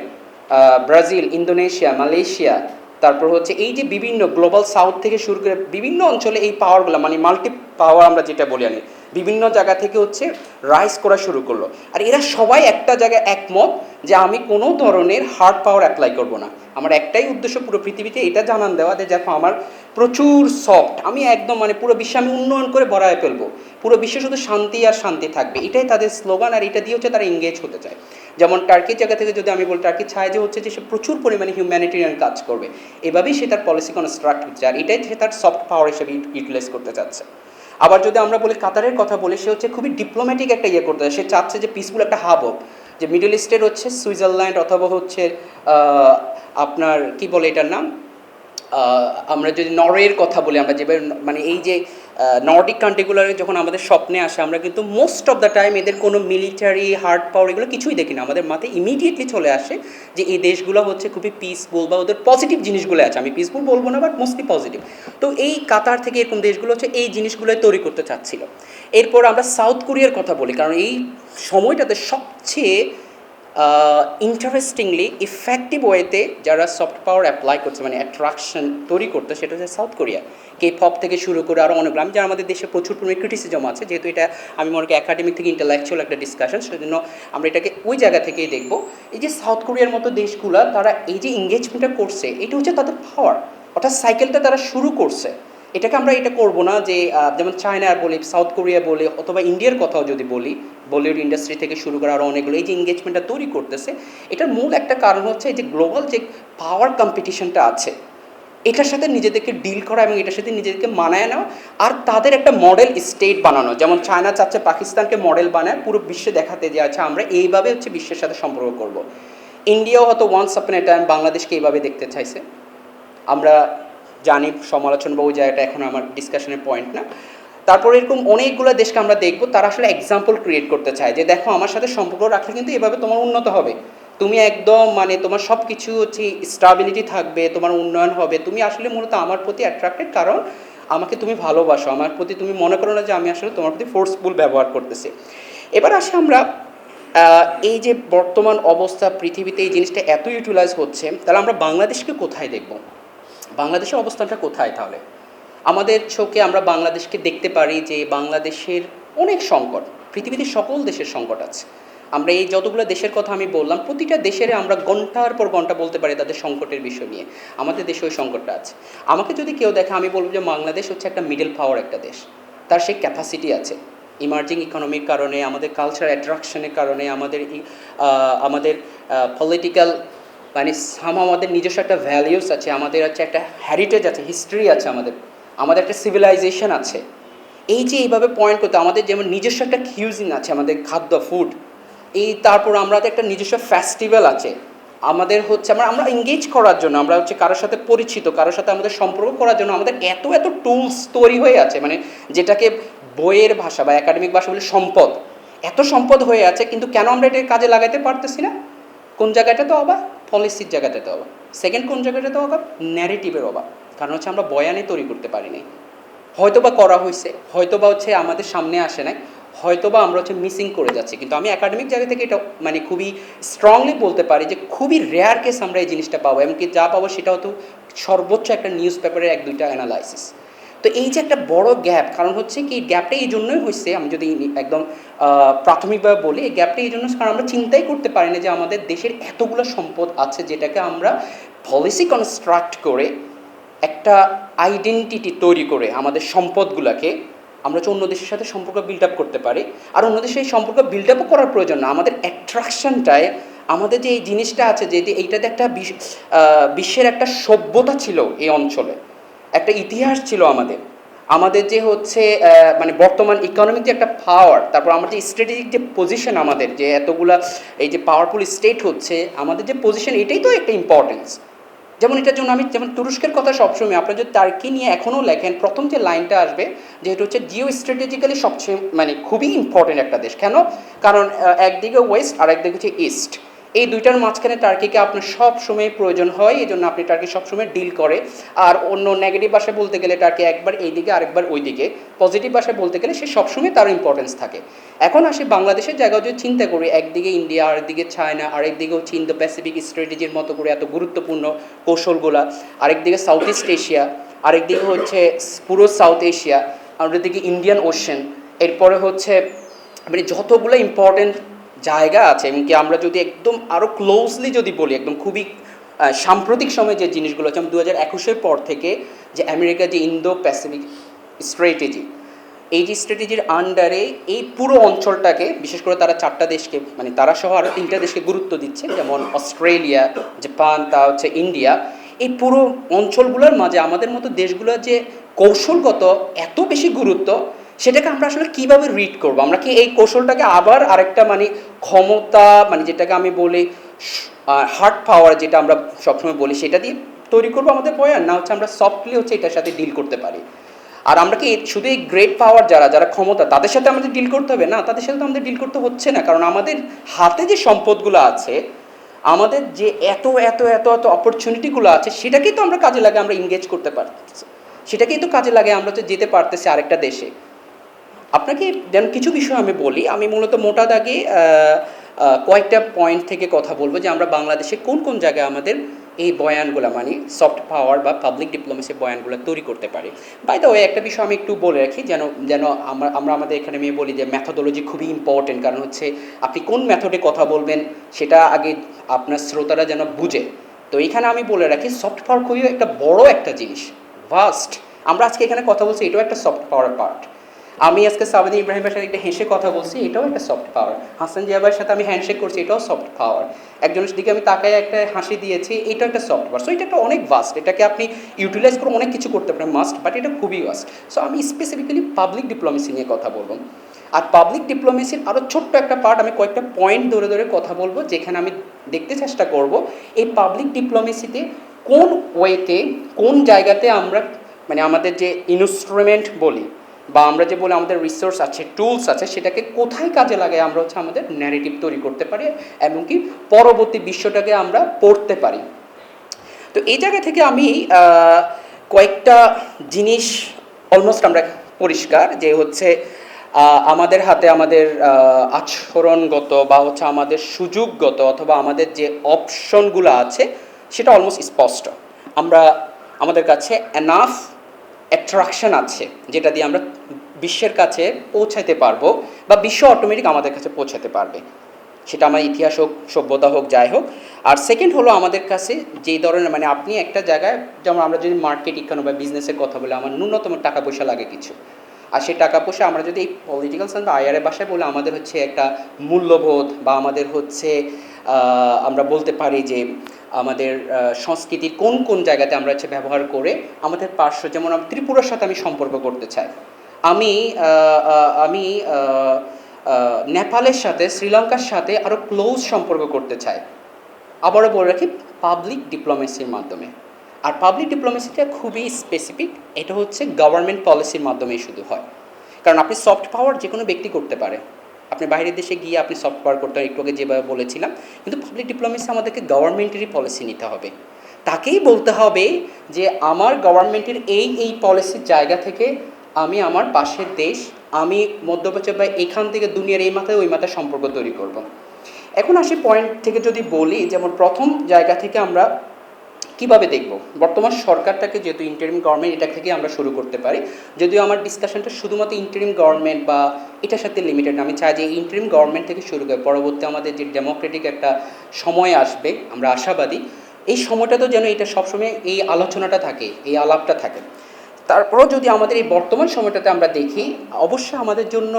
Speaker 1: ব্রাজিল, ইন্দোনেশিয়া, মালয়েশিয়া, তারপর হচ্ছে এই যে বিভিন্ন গ্লোবাল সাউথ থেকে শুরু করে বিভিন্ন অঞ্চলে এই পাওয়ারগুলো মানে মাল্টি পাওয়ার আমরা যেটা বলি আমি, বিভিন্ন জায়গা থেকে হচ্ছে রাইজ করা শুরু করলো। আর এরা সবাই একটা জায়গায় একমত যে আমি কোনো ধরনের হার্ড পাওয়ার অ্যাপ্লাই করব না। আমার একটাই উদ্দেশ্য পুরো পৃথিবীতে এটা জানান দেওয়া যে দেখো আমার প্রচুর সফট, আমি একদম মানে পুরো বিশ্বে আমি উন্নয়ন করে ভরায় ফেলবো, পুরো বিশ্বে শুধু শান্তি আর শান্তি থাকবে, এটাই তাদের স্লোগান। আর এটা দিয়ে হচ্ছে তারা এঙ্গেজ হতে চায়। যেমন টার্কির জায়গা থেকে যদি আমি বলি, টার্কি চায় যে হচ্ছে যে সে প্রচুর পরিমাণে হিউম্যানিটেরিয়ান কাজ করবে, এভাবেই সে তার পলিসি কনস্ট্রাক্ট হচ্ছে, আর এটাই সে তার সফট পাওয়ার হিসেবে ইউটিলাইজ করতে চাচ্ছে। আবার যদি আমরা বলি কাতারের কথা বলি, সে হচ্ছে খুবই ডিপ্লোম্যাটিক একটা ইয়ে করতে চায়, সে চাচ্ছে যে পিসফুল একটা হাব হোক, যে মিডল ইস্টের হচ্ছে সুইজারল্যান্ড অথবা হচ্ছে আপনার কি বলে এটার নাম, আমরা যদি নরওয়ের কথা বলি, আমরা যেভাবে মানে এই যে নর্ডিক কান্ট্রিগুলোর যখন আমাদের স্বপ্নে আসে, আমরা কিন্তু মোস্ট অফ দ্য টাইম এদের কোনো মিলিটারি হার্ড পাওয়ার এগুলো কিছুই দেখি না, আমাদের মাথায় ইমিডিয়েটলি চলে আসে যে এই দেশগুলো হচ্ছে খুবই পিসফুল বা ওদের পজিটিভ জিনিসগুলো আছে, আমি পিসফুল বলবো না বাট মোস্টলি পজিটিভ। তো এই কাতার থেকে এরকম দেশগুলো হচ্ছে এই জিনিসগুলোই তৈরি করতে চাচ্ছিল। এরপর আমরা সাউথ কোরিয়ার কথা বলি, কারণ এই সময়টাতে সবচেয়ে ইন্টারেস্টিংলি ইফেক্টিভ ওয়েতে যারা সফট পাওয়ার অ্যাপ্লাই করছে মানে অ্যাট্রাকশন তৈরি করতে, সেটা হচ্ছে সাউথ কোরিয়া। কে পপ থেকে শুরু করে আরও অনেকগুলো, আমি যারা আমাদের দেশে প্রচুর পরিমাণে ক্রিটিসিজম আছে, যেহেতু এটা আমি মনে করি একাডেমিক থেকে ইন্টালেকচুয়াল একটা ডিসকাশন, সেজন্য আমরা এটাকে ওই জায়গা থেকেই দেখব। এই যে সাউথ কোরিয়ার মতো দেশগুলো তারা এই যে এঙ্গেজমেন্টটা করছে, এটা হচ্ছে তাদের পাওয়ার, অর্থাৎ সাইকেলটা তারা শুরু করছে। এটাকে আমরা এটা করবো না যে যেমন চায়না বলি, সাউথ কোরিয়া বলি, অথবা ইন্ডিয়ার কথাও যদি বলি, বলিউড ইন্ডাস্ট্রি থেকে শুরু করে আরও অনেকগুলো এই যে এঙ্গেজমেন্টটা তৈরি করতেছে, এটার মূল একটা কারণ হচ্ছে এই যে গ্লোবাল যে পাওয়ার কম্পিটিশনটা আছে, এটার সাথে নিজেদেরকে ডিল করা এবং এটার সাথে নিজেদেরকে মানায় নেওয়া, আর তাদের একটা মডেল স্টেট বানানো। যেমন চায়না চাচ্ছে পাকিস্তানকে মডেল বানায় পুরো বিশ্বে দেখাতে, যে আচ্ছা আমরা এইভাবে হচ্ছে বিশ্বের সাথে সম্পর্ক করব। ইন্ডিয়াও হয়তো ওয়ান্স আপন এ টাইম বাংলাদেশকে এইভাবে দেখতে চাইছে। আমরা জানি সমালোচনা বা ওই জায়গাটা এখন আমার ডিসকাশনের পয়েন্ট না। তারপর এরকম অনেকগুলো দেশকে আমরা দেখব, তারা আসলে এক্সাম্পল ক্রিয়েট করতে চায় যে দেখো আমার সাথে সম্পর্ক রাখলে কিন্তু এভাবে তোমার উন্নত হবে, তুমি একদম মানে তোমার সব কিছু হচ্ছে স্টাবিলিটি থাকবে, তোমার উন্নয়ন হবে, তুমি আসলে মূলত আমার প্রতি অ্যাট্রাক্টেড কারণ আমাকে তুমি ভালোবাসো, আমার প্রতি তুমি মনে করো না যে আমি আসলে তোমার প্রতি ফোর্সফুল ব্যবহার করতেছি। এবার আসে আমরা এই যে বর্তমান অবস্থা পৃথিবীতে এই জিনিসটা এত ইউটিলাইজ হচ্ছে, তাহলে আমরা বাংলাদেশকে কোথায় দেখব? বাংলাদেশের অবস্থানটা কোথায় তাহলে? আমাদের চোখে আমরা বাংলাদেশকে দেখতে পারি যে বাংলাদেশের অনেক সংকট, পৃথিবীতে সকল দেশের সংকট আছে। আমরা এই যতগুলো দেশের কথা আমি বললাম, প্রতিটা দেশের আমরা ঘন্টার পর ঘন্টা বলতে পারি তাদের সংকটের বিষয় নিয়ে। আমাদের দেশে ওই সংকটটা আছে। আমাকে যদি কেউ দেখে, আমি বলবো যে বাংলাদেশ হচ্ছে একটা মিডল পাওয়ার একটা দেশ। তার সেই ক্যাপাসিটি আছে, ইমার্জিং ইকোনমির কারণে, আমাদের কালচার অ্যাট্রাকশনের কারণে, আমাদের পলিটিক্যাল মানে আমাদের নিজস্ব একটা ভ্যালিউস আছে, আমাদের হচ্ছে একটা হেরিটেজ আছে, হিস্ট্রি আছে, আমাদের একটা সিভিলাইজেশন আছে। এই যে এইভাবে পয়েন্ট করতে, আমাদের যেমন নিজস্ব একটা কিউজিন আছে, আমাদের খাদ্য ফুড, তারপর আমরা একটা নিজস্ব ফেস্টিভ্যাল আছে, আমাদের হচ্ছে আমরা এঙ্গেজ করার জন্য, আমরা হচ্ছে কারোর সাথে পরিচিত, কারোর সাথে আমাদের সম্পর্ক করার জন্য আমাদের এত এত টুলস তৈরি হয়ে আছে, মানে যেটাকে বইয়ের ভাষা বা একাডেমিক ভাষা বলে সম্পদ, এত সম্পদ হয়ে আছে, কিন্তু কেন আমরা এটাকে কাজে লাগাতে পারতেছি না? কোন জায়গাটাতে অভাব? পলিসির জায়গাটাতে অভাব। সেকেন্ড কোন জায়গাটাতে অভাব? ন্যারেটিভের অভাব। কারণ হচ্ছে আমরা বয়ানে তৈরি করতে পারিনি, হয়তো বা করা হয়েছে, হয়তো বা হচ্ছে আমাদের সামনে আসে নাই, হয়তো বা আমরা হচ্ছে মিসিং করে যাচ্ছি। কিন্তু আমি একাডেমিক জায়গা থেকে এটা মানে খুবই স্ট্রংলি বলতে পারি যে খুবই রেয়ার কেস আমরা এই জিনিসটা পাবো, এমনকি যা পাবো সেটা হয়তো সর্বোচ্চ একটা নিউজ পেপারের 1-2টা অ্যানালাইসিস। তো এই যে একটা বড় গ্যাপ, কারণ হচ্ছে কি গ্যাপটা এই জন্যই হয়েছে, আমি যদি একদম প্রাথমিকভাবে বলি, এই গ্যাপটা এই জন্য কারণ আমরা চিন্তাই করতে পারি না যে আমাদের দেশের এতগুলো সম্পদ আছে, যেটাকে আমরা পলিসি কনস্ট্রাক্ট করে একটা আইডেন্টিটি তৈরি করে আমাদের সম্পদগুলোকে আমরা হচ্ছে অন্য দেশের সাথে সম্পর্ক বিল্ড আপ করতে পারি। আর অন্য দেশের এই সম্পর্ক বিল্ড আপও করার প্রয়োজন না, আমাদের অ্যাট্রাকশনটায় আমাদের যে এই জিনিসটা আছে, যে এইটাতে একটা বিশ্বের একটা সভ্যতা ছিল, এই অঞ্চলে একটা ইতিহাস ছিল আমাদের যে হচ্ছে মানে বর্তমান ইকোনমিক যে একটা পাওয়ার, তারপর আমাদের যে স্ট্র্যাটেজিক যে পজিশন, আমাদের যে এতগুলা এই যে পাওয়ারফুল স্টেট হচ্ছে, আমাদের যে পজিশন, এটাই তো একটা ইম্পর্টেন্স। যেমন এটার জন্য আমি যেমন তুরস্কের কথা সবসময়, আপনারা যদি টার্কি নিয়ে এখনও লেখেন, প্রথম যে লাইনটা আসবে যে এটা হচ্ছে জিও স্ট্র্যাটেজিক্যালি সবচেয়ে মানে খুবই ইম্পর্টেন্ট একটা দেশ। কেন? কারণ একদিকে ওয়েস্ট আর একদিকে হচ্ছে ইস্ট, এই দুইটার মাঝখানে টার্কিকে আপনার সব সময় প্রয়োজন হয়, এই জন্য আপনি টার্কি সবসময় ডিল করে। আর অন্য নেগেটিভ ভাষায় বলতে গেলে টার্কি একবার এইদিকে আরেকবার ওইদিকে, পজিটিভ ভাষায় বলতে গেলে সে সবসময় তার ইম্পর্টেন্স থাকে। এখন আসে বাংলাদেশের জায়গাও যদি চিন্তা করি, একদিকে ইন্ডিয়া, আরেকদিকে চায়না, আরেকদিকে হচ্ছে ইন্দো প্যাসিফিক স্ট্র্যাটেজির মতো করে এত গুরুত্বপূর্ণ কৌশলগুলা, আরেকদিকে সাউথ ইস্ট এশিয়া, আরেকদিকে হচ্ছে পুরো সাউথ এশিয়া, আরেকদিকে ইন্ডিয়ান ওশেন, এরপরে হচ্ছে মানে যতগুলো ইম্পর্টেন্ট জায়গা আছে। এমনকি আমরা যদি একদম আরও ক্লোজলি যদি বলি, একদম খুবই সাম্প্রতিক সময়ে যে জিনিসগুলো আছে, 2021-এর পর থেকে যে আমেরিকার যে ইন্দো প্যাসিফিক স্ট্র্যাটেজি, এই যে স্ট্র্যাটেজির আন্ডারে এই পুরো অঞ্চলটাকে, বিশেষ করে তারা 4টা দেশকে, মানে তারা সহ আরও 3টা দেশকে গুরুত্ব দিচ্ছে, যেমন অস্ট্রেলিয়া, জাপান, তা হচ্ছে ইন্ডিয়া। এই পুরো অঞ্চলগুলোর মাঝে আমাদের মতো দেশগুলোর যে কৌশলগত এত বেশি গুরুত্ব, সেটাকে আমরা আসলে কীভাবে রিড করবো? আমরা কি এই কৌশলটাকে আবার আরেকটা মানে ক্ষমতা, মানে যেটাকে আমি বলি হার্ড পাওয়ার, যেটা আমরা সবসময় বলি, সেটা দিয়ে তৈরি করবো আমাদের বয়ান, না হচ্ছে আমরা সফটলি হচ্ছে এটার সাথে ডিল করতে পারি? আর আমরা কি শুধু এই গ্রেট পাওয়ার যারা ক্ষমতা, তাদের সাথে আমাদের ডিল করতে হবে? না, তাদের সাথে তো আমাদের ডিল করতে হচ্ছে না, কারণ আমাদের হাতে যে সম্পদগুলো আছে, আমাদের যে এত এত এত এত অপরচুনিটিগুলো আছে, সেটাকেই তো আমরা কাজে লাগে আমরা এনগেজ করতে পারতেছি, সেটাকেই তো কাজে লাগে আমরা তো যেতে পারতেছি আরেকটা দেশে। আপনাকে যেন কিছু বিষয় আমি বলি, আমি মূলত মোটা দাগে কয়েকটা পয়েন্ট থেকে কথা বলবো যে আমরা বাংলাদেশে কোন কোন জায়গায় আমাদের এই বয়ানগুলো মানে সফট পাওয়ার বা পাবলিক ডিপ্লোমেসির বয়ানগুলো তৈরি করতে পারি। বাই দ্য ওয়ে, একটা বিষয় আমি একটু বলে রাখি, যেন আমরা আমাদের এখানে মেয়ে বলি যে ম্যাথোডোলজি খুবই ইম্পর্টেন্ট, কারণ হচ্ছে আপনি কোন মেথডে কথা বলবেন সেটা আগে আপনার শ্রোতারা যেন বুঝে। তো এইখানে আমি বলে রাখি, সফট পাওয়ার খুবই একটা বড় একটা জিনিস, ভাস্ট। আমরা আজকে এখানে কথা বলছি, এটাও একটা সফট পাওয়ার পার্ট। আমি আজকে সাবেদী ইব্রাহিমের সাথে একটা হেসে কথা বলছি, এটাও একটা সফট পাওয়ার। হাসান জিয়াবার সাথে আমি হ্যান্ডশেক করছি, এটাও সফট পাওয়ার। একজনের দিকে আমি তাকায় একটা হাসি দিয়েছি, এটাও একটা সফট পাওয়ার। সো এটা একটা অনেক ভাস্ট, এটাকে আপনি ইউটিলাইজ করে অনেক কিছু করতে পারেন, মাস্ট, বাট এটা খুবই ভাস্ট। সো আমি স্পেসিফিক্যালি পাবলিক ডিপ্লোমেসি নিয়ে কথা বলবো। আর পাবলিক ডিপ্লোমেসির আরও ছোট্ট একটা পার্ট, আমি কয়েকটা পয়েন্ট ধরে ধরে কথা বলবো, যেখানে আমি দেখতে চেষ্টা করব এই পাবলিক ডিপ্লোমেসিতে কোন ওয়েতে, কোন জায়গাতে আমরা মানে আমাদের যে ইনস্ট্রুমেন্ট বলি বা আমরা যে বলে আমাদের রিসোর্স আছে, টুলস আছে, সেটাকে কোথায় কাজে লাগাই আমরা হচ্ছে আমাদের ন্যারেটিভ তৈরি করতে পারি, এমনকি পরবর্তী বিশ্বটাকে আমরা পড়তে পারি। তো এই জায়গা থেকে আমি কয়েকটা জিনিস অলমোস্ট আমরা পরিষ্কার যে হচ্ছে আমাদের হাতে আমাদের আচরণগত বা হচ্ছে আমাদের সুযোগগত অথবা আমাদের যে অপশনগুলো আছে, সেটা অলমোস্ট স্পষ্ট। আমরা আমাদের কাছে এনাফ অ্যাট্রাকশন আছে যেটা দিয়ে আমরা বিশ্বের কাছে পৌঁছাতে পারবো বা বিশ্ব অটোমেটিক আমাদের কাছে পৌঁছাতে পারবে, সেটা আমার ইতিহাস হোক, সভ্যতা হোক, যাই হোক। আর সেকেন্ড হলো আমাদের কাছে যেই ধরনের, মানে আপনি একটা জায়গায়, যেমন আমরা যদি মার্কেট ইকোনমি বা বিজনেসের কথা বলি, আমার ন্যূনতম টাকা পয়সা লাগে কিছু, আর সেই টাকা পয়সা আমরা যদি এই পলিটিক্যাল সায়েন্স বা আইআরের ভাষায় বলে, আমাদের হচ্ছে একটা মূল্যবোধ বা আমাদের হচ্ছে আমরা বলতে পারি যে আমাদের সংস্কৃতির কোন কোন জায়গাতে আমরা হচ্ছে ব্যবহার করে আমাদের পার্শ্ব, যেমন আমি ত্রিপুরার সাথে আমি সম্পর্ক করতে চাই, আমি আমি নেপালের সাথে, শ্রীলঙ্কার সাথে আরও ক্লোজ সম্পর্ক করতে চাই। আবারও বলে রাখি, পাবলিক ডিপ্লোমেসির মাধ্যমে। আর পাবলিক ডিপ্লোমেসিটা খুবই স্পেসিফিক, এটা হচ্ছে গভর্নমেন্ট পলিসির মাধ্যমেই শুধু হয়। কারণ আপনি সফট পাওয়ার যে কোনো ব্যক্তি করতে পারে, আপনি বাইরের দেশে গিয়ে আপনি সফট পাওয়ার করতে পারেন, একটু আগে যেভাবে বলেছিলাম, কিন্তু পাবলিক ডিপ্লোমেসি আমাদেরকে গভর্নমেন্টেরই পলিসি নিতে হবে, তাকেই বলতে হবে যে আমার গভর্নমেন্টের এই এই পলিসির জায়গা থেকে আমি আমার পাশের দেশ, আমি মধ্যপ্রাচ্য বা এখান থেকে দুনিয়ার এই মাথায় ওই মাথায় সম্পর্ক তৈরি করব। এখন আসি পয়েন্ট থেকে যদি বলি, যেমন প্রথম জায়গা থেকে আমরা কিভাবে দেখব বর্তমান সরকারটাকে, যেহেতু ইন্টারিম গভর্নমেন্ট, এটা থেকে আমরা শুরু করতে পারি। যদিও আমার ডিসকাশনটা শুধুমাত্র ইন্টারিম গভর্নমেন্ট বা এটার সাথে লিমিটেড না, আমি চাই যে ইন্টারিম গভর্নমেন্ট থেকে শুরু করে পরবর্তী আমাদের যে ডেমোক্রেটিক একটা সময় আসবে, আমরা আশাবাদী এই সময়টাতেও যেন এটা সবসময় এই আলোচনাটা থাকে, এই আলাপটা থাকে। তারপরেও যদি আমাদের এই বর্তমান সময়টাতে আমরা দেখি, অবশ্যই আমাদের জন্য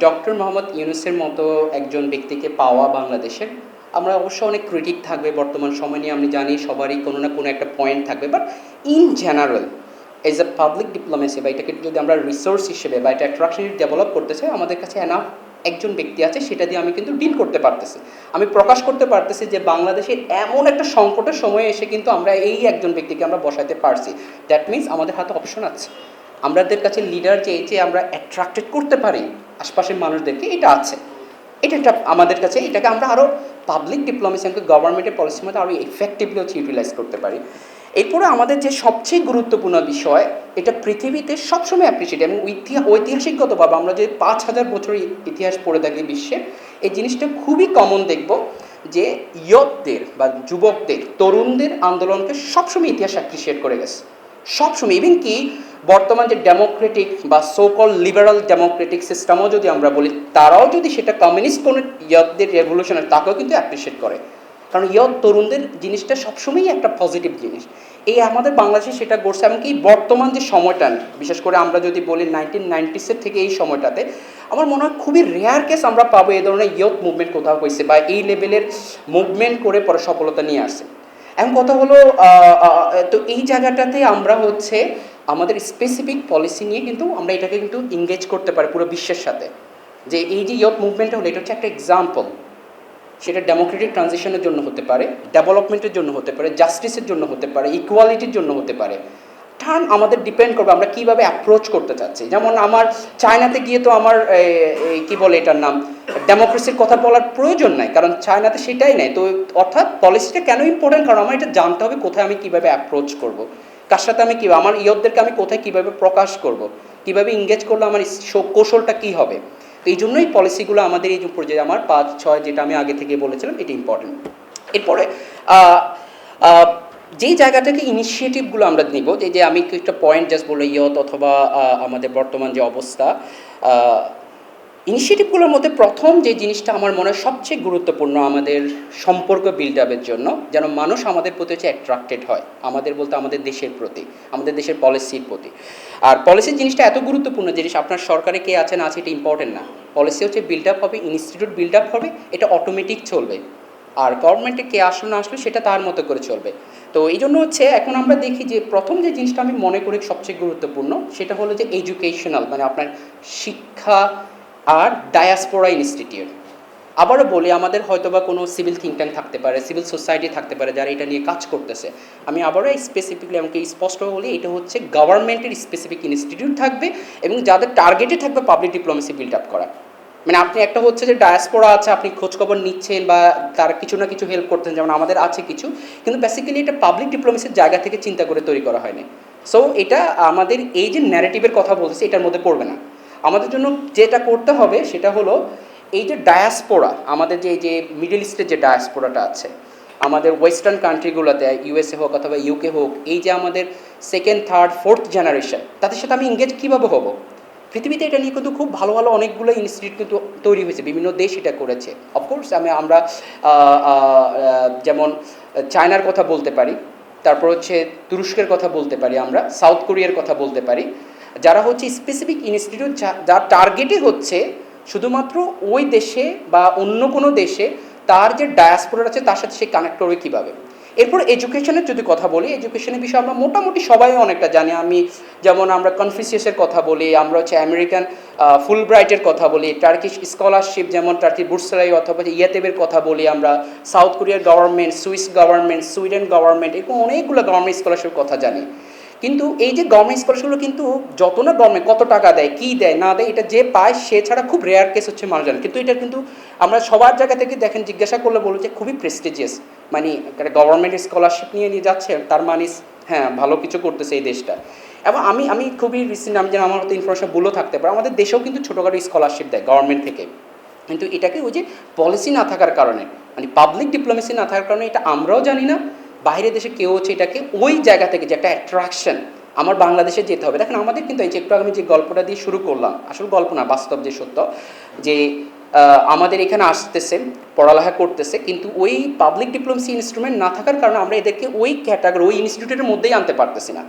Speaker 1: ডক্টর মোহাম্মদ ইউনূসের মতো একজন ব্যক্তিকে পাওয়া বাংলাদেশের, আমরা অবশ্য অনেক ক্রিটিক থাকবে বর্তমান সময় নিয়ে, আমি জানি সবারই কোনো না কোনো একটা পয়েন্ট থাকবে, but in general as a public diplomacy বা এটাকে যদি আমরা রিসোর্স হিসেবে বা এটা অ্যাট্রাকশন ডেভেলপ করতে চাই, আমাদের কাছে এনাফ একজন ব্যক্তি আছে, সেটা দিয়ে আমি কিন্তু ডিল করতে পারতেছি, আমি প্রকাশ করতে পারতেছি যে বাংলাদেশের এমন একটা সংকটের সময়ে এসে কিন্তু আমরা এই একজন ব্যক্তিকে আমরা বসাতে পারছি। দ্যাট মিনস আমাদের হাতে অপশন আছে, আমাদের কাছে লিডার যে এই যে আমরা অ্যাট্রাক্টেড করতে পারি আশপাশের মানুষদেরকে, এটা আছে। এটা একটা আমাদের কাছে, এটাকে আমরা আরও পাবলিক ডিপ্লোমেসি আমাকে গভর্নমেন্টের পলিসির মধ্যে আরও এফেক্টিভলি হচ্ছে ইউটিলাইজ করতে পারি। এরপরে আমাদের যে সবচেয়ে গুরুত্বপূর্ণ বিষয়, এটা পৃথিবীতে সবসময় অ্যাপ্রিসিয়েট, এবং ঐতিহাসিকগতভাবে আমরা যে 5,000 বছরের ইতিহাস পড়ে থাকি বিশ্বের, এই জিনিসটা খুবই কমন দেখব যে ইয়তদের বা যুবকদের, তরুণদের আন্দোলনকে সবসময় ইতিহাস অ্যাপ্রিসিয়েট করে গেছে, সবসময়। ইভেন কি বর্তমান যে ডেমোক্রেটিক বা সোকল লিবারাল ডেমোক্রেটিক সিস্টেমও যদি আমরা বলি, তারাও যদি সেটা কমিউনিস্ট কোনো ইয়তদের রেভলিউশনের, তাকেও কিন্তু অ্যাপ্রিসিয়েট করে, কারণ ইয়ত তরুণদের জিনিসটা সবসময়ই একটা পজিটিভ জিনিস। এই আমাদের বাংলাদেশে সেটা করছে, এমনকি বর্তমান যে সময়টা, বিশেষ করে আমরা যদি বলি 1990s থেকে এই সময়টাতে, আমার মনে হয় খুবই রেয়ার কেস আমরা পাবো এই ধরনের ইয়ত মুভমেন্ট কোথাও হয়েছে বা এই লেভেলের মুভমেন্ট করে পরে সফলতা নিয়ে আসছে। এখন কথা হলো, তো এই জায়গাটাতে আমরা হচ্ছে আমাদের স্পেসিফিক পলিসি নিয়ে কিন্তু আমরা এটাকে কিন্তু এঙ্গেজ করতে পারি পুরো বিশ্বের সাথে, যে এই যে ইয়ত মুভমেন্টটা হলো, এটা হচ্ছে একটা এক্সাম্পল। সেটা ডেমোক্রেটিক ট্রানজিশনের জন্য হতে পারে, ডেভেলপমেন্টের জন্য হতে পারে, জাস্টিসের জন্য হতে পারে, ইকুয়ালিটির জন্য হতে পারে। টার্ন আমাদের ডিপেন্ড করবে আমরা কীভাবে অ্যাপ্রোচ করতে চাচ্ছি। যেমন আমার চায়নাতে গিয়ে তো আমার কি বলে এটার নাম, ডেমোক্রেসির কথা বলার প্রয়োজন নাই, কারণ চায়নাতে সেটাই নেই। তো অর্থাৎ পলিসিটা কেন ইম্পর্টেন্ট, কারণ আমার এটা জানতে হবে কোথায় আমি কীভাবে অ্যাপ্রোচ করব, কার সাথে আমি কীভাবে, আমার ইয়তদেরকে আমি কোথায় কীভাবে প্রকাশ করব, কীভাবে এঙ্গেজ করলে আমার কৌশলটা কী হবে। তো এই জন্যই পলিসিগুলো আমাদের এই যে পর্যায়ে আমার 5-6 যেটা আমি আগে থেকে বলেছিলাম, এটা ইম্পর্টেন্ট। এরপরে যেই জায়গাটাকে ইনিশিয়েটিভগুলো আমরা নিব, যে আমি একটা পয়েন্ট জাস্ট বলে ইয়ত অথবা আমাদের বর্তমান যে অবস্থা, ইনিশিয়েটিভগুলোর মধ্যে প্রথম যে জিনিসটা আমার মনে হয় সবচেয়ে গুরুত্বপূর্ণ আমাদের সম্পর্ক বিল্ড আপের জন্য, যেন মানুষ আমাদের প্রতি হচ্ছে অ্যাট্রাক্টেড হয়, আমাদের বলতে আমাদের দেশের প্রতি, আমাদের দেশের পলিসির প্রতি। আর পলিসির জিনিসটা এত গুরুত্বপূর্ণ জিনিস, আপনার সরকারে কে আছে না আছে এটা ইম্পর্টেন্ট না, পলিসি হচ্ছে বিল্ড আপ হবে, ইনস্টিটিউট বিল্ড আপ হবে, এটা অটোমেটিক চলবে। আর গভর্নমেন্টে কে আসলো না আসলো সেটা তার মতো করে চলবে। তো এই জন্য হচ্ছে এখন আমরা দেখি যে প্রথম যে জিনিসটা আমি মনে করি সবচেয়ে গুরুত্বপূর্ণ, সেটা হলো যে এডুকেশনাল, মানে আপনার শিক্ষা আর ডায়াসপোরা ইনস্টিটিউট। আবারও বলি, আমাদের হয়তো বা কোনো সিভিল থিঙ্ক ট্যাঙ্ক থাকতে পারে, সিভিল সোসাইটি থাকতে পারে যারা এটা নিয়ে কাজ করতেছে। আমি আবারও স্পেসিফিকলি আমাকে স্পষ্ট বলি, এটা হচ্ছে গভর্নমেন্টের স্পেসিফিক ইনস্টিটিউট থাকবে এবং যাদের টার্গেটে থাকবে পাবলিক ডিপ্লোমেসি বিল্ড আপ করা। মানে আপনি একটা হচ্ছে যে ডায়াসপোরা আছে, আপনি খোঁজখবর নিচ্ছেন বা তার কিছু না কিছু হেল্প করতেন, যেমন আমাদের আছে কিছু, কিন্তু বেসিক্যালি এটা পাবলিক ডিপ্লোমেসির জায়গা থেকে চিন্তা করে তৈরি করা হয়নি। সো এটা আমাদের এই যে ন্যারেটিভের কথা বলতেছে এটার মধ্যে পড়বে না। আমাদের জন্য যেটা করতে হবে সেটা হলো এই যে ডায়াসপোরা, আমাদের যে মিডল ইস্টের যে ডায়াসপোরাটা আছে, আমাদের ওয়েস্টার্ন কান্ট্রিগুলোতে ইউএসএ হোক অথবা ইউকে হোক, এই যে আমাদের সেকেন্ড থার্ড ফোর্থ জেনারেশন, তাদের সাথে আমি এঙ্গেজ কীভাবে হব? পৃথিবীতে এটা নিয়ে কিন্তু খুব ভালো ভালো অনেকগুলো ইনস্টিটিউট কিন্তু তৈরি হয়েছে, বিভিন্ন দেশ এটা করেছে। অফকোর্স আমরা যেমন চায়নার কথা বলতে পারি, তারপর হচ্ছে তুরস্কের কথা বলতে পারি, আমরা সাউথ কোরিয়ার কথা বলতে পারি, যারা হচ্ছে স্পেসিফিক ইনস্টিটিউট যার টার্গেটই হচ্ছে শুধুমাত্র ওই দেশে বা অন্য কোনো দেশে তার যে ডায়াসপোরা আছে তার সাথে সে কানেক্ট করবে কীভাবে। এরপর এডুকেশনের যদি কথা বলি, এডুকেশনের বিষয়ে আমরা মোটামুটি সবাই অনেকটা জানি। আমি যেমন আমরা কনফিউসিয়াসের কথা বলি, আমরা হচ্ছে আমেরিকান ফুলব্রাইটের কথা বলি, টার্কিশ স্কলারশিপ যেমন টার্কির বুর্সারাই অথবা ইয়াতেবের কথা বলি, আমরা সাউথ কোরিয়ার government, Swiss government, Sweden government, এরকম অনেকগুলো গভর্নমেন্ট স্কলারশিপের কথা জানি। কিন্তু এই যে গভর্নমেন্ট স্কলারশিপগুলো কিন্তু যত না গভর্নমেন্ট কত টাকা দেয়, কী দেয় না দেয়, এটা যে পায় সে ছাড়া খুব রেয়ার কেস হচ্ছে মানুষ জানে। কিন্তু এটা কিন্তু আমরা সবার জায়গা থেকে দেখেন জিজ্ঞাসা করলে বলবো যে খুবই প্রেস্টিজিয়াস, মানে গভর্নমেন্ট স্কলারশিপ নিয়ে যাচ্ছে, তার মানে হ্যাঁ ভালো কিছু করতেছে এই দেশটা। এবং আমি খুবই রিসেন্ট, আমি যেন আমার হয়তো ইনফরমেশন ভুলও থাকতে পারে, আমাদের দেশেও কিন্তু ছোটোখাটো স্কলারশিপ দেয় গভর্নমেন্ট থেকে, কিন্তু এটাকে ওই যে পলিসি না থাকার কারণে, মানে পাবলিক ডিপ্লোমেসি না থাকার কারণে এটা আমরাও জানি না, বাইরের দেশে কেউ হচ্ছে এটাকে ওই জায়গা থেকে যে একটা অ্যাট্রাকশন আমার বাংলাদেশে যেতে হবে। দেখেন আমাদের কিন্তু এই যে একটু আমি যে গল্পটা দিয়ে শুরু করলাম, আসলে গল্প না, বাস্তব যে সত্য, যে আমাদের এখানে আসতেছে, পড়ালেখা করতেছে, কিন্তু ওই পাবলিক ডিপ্লোমেসি ইনস্ট্রুমেন্ট না থাকার কারণে আমরা এদেরকে ওই ক্যাটাগরি ওই ইনস্টিটিউটের মধ্যেই আনতে পারতেছি না।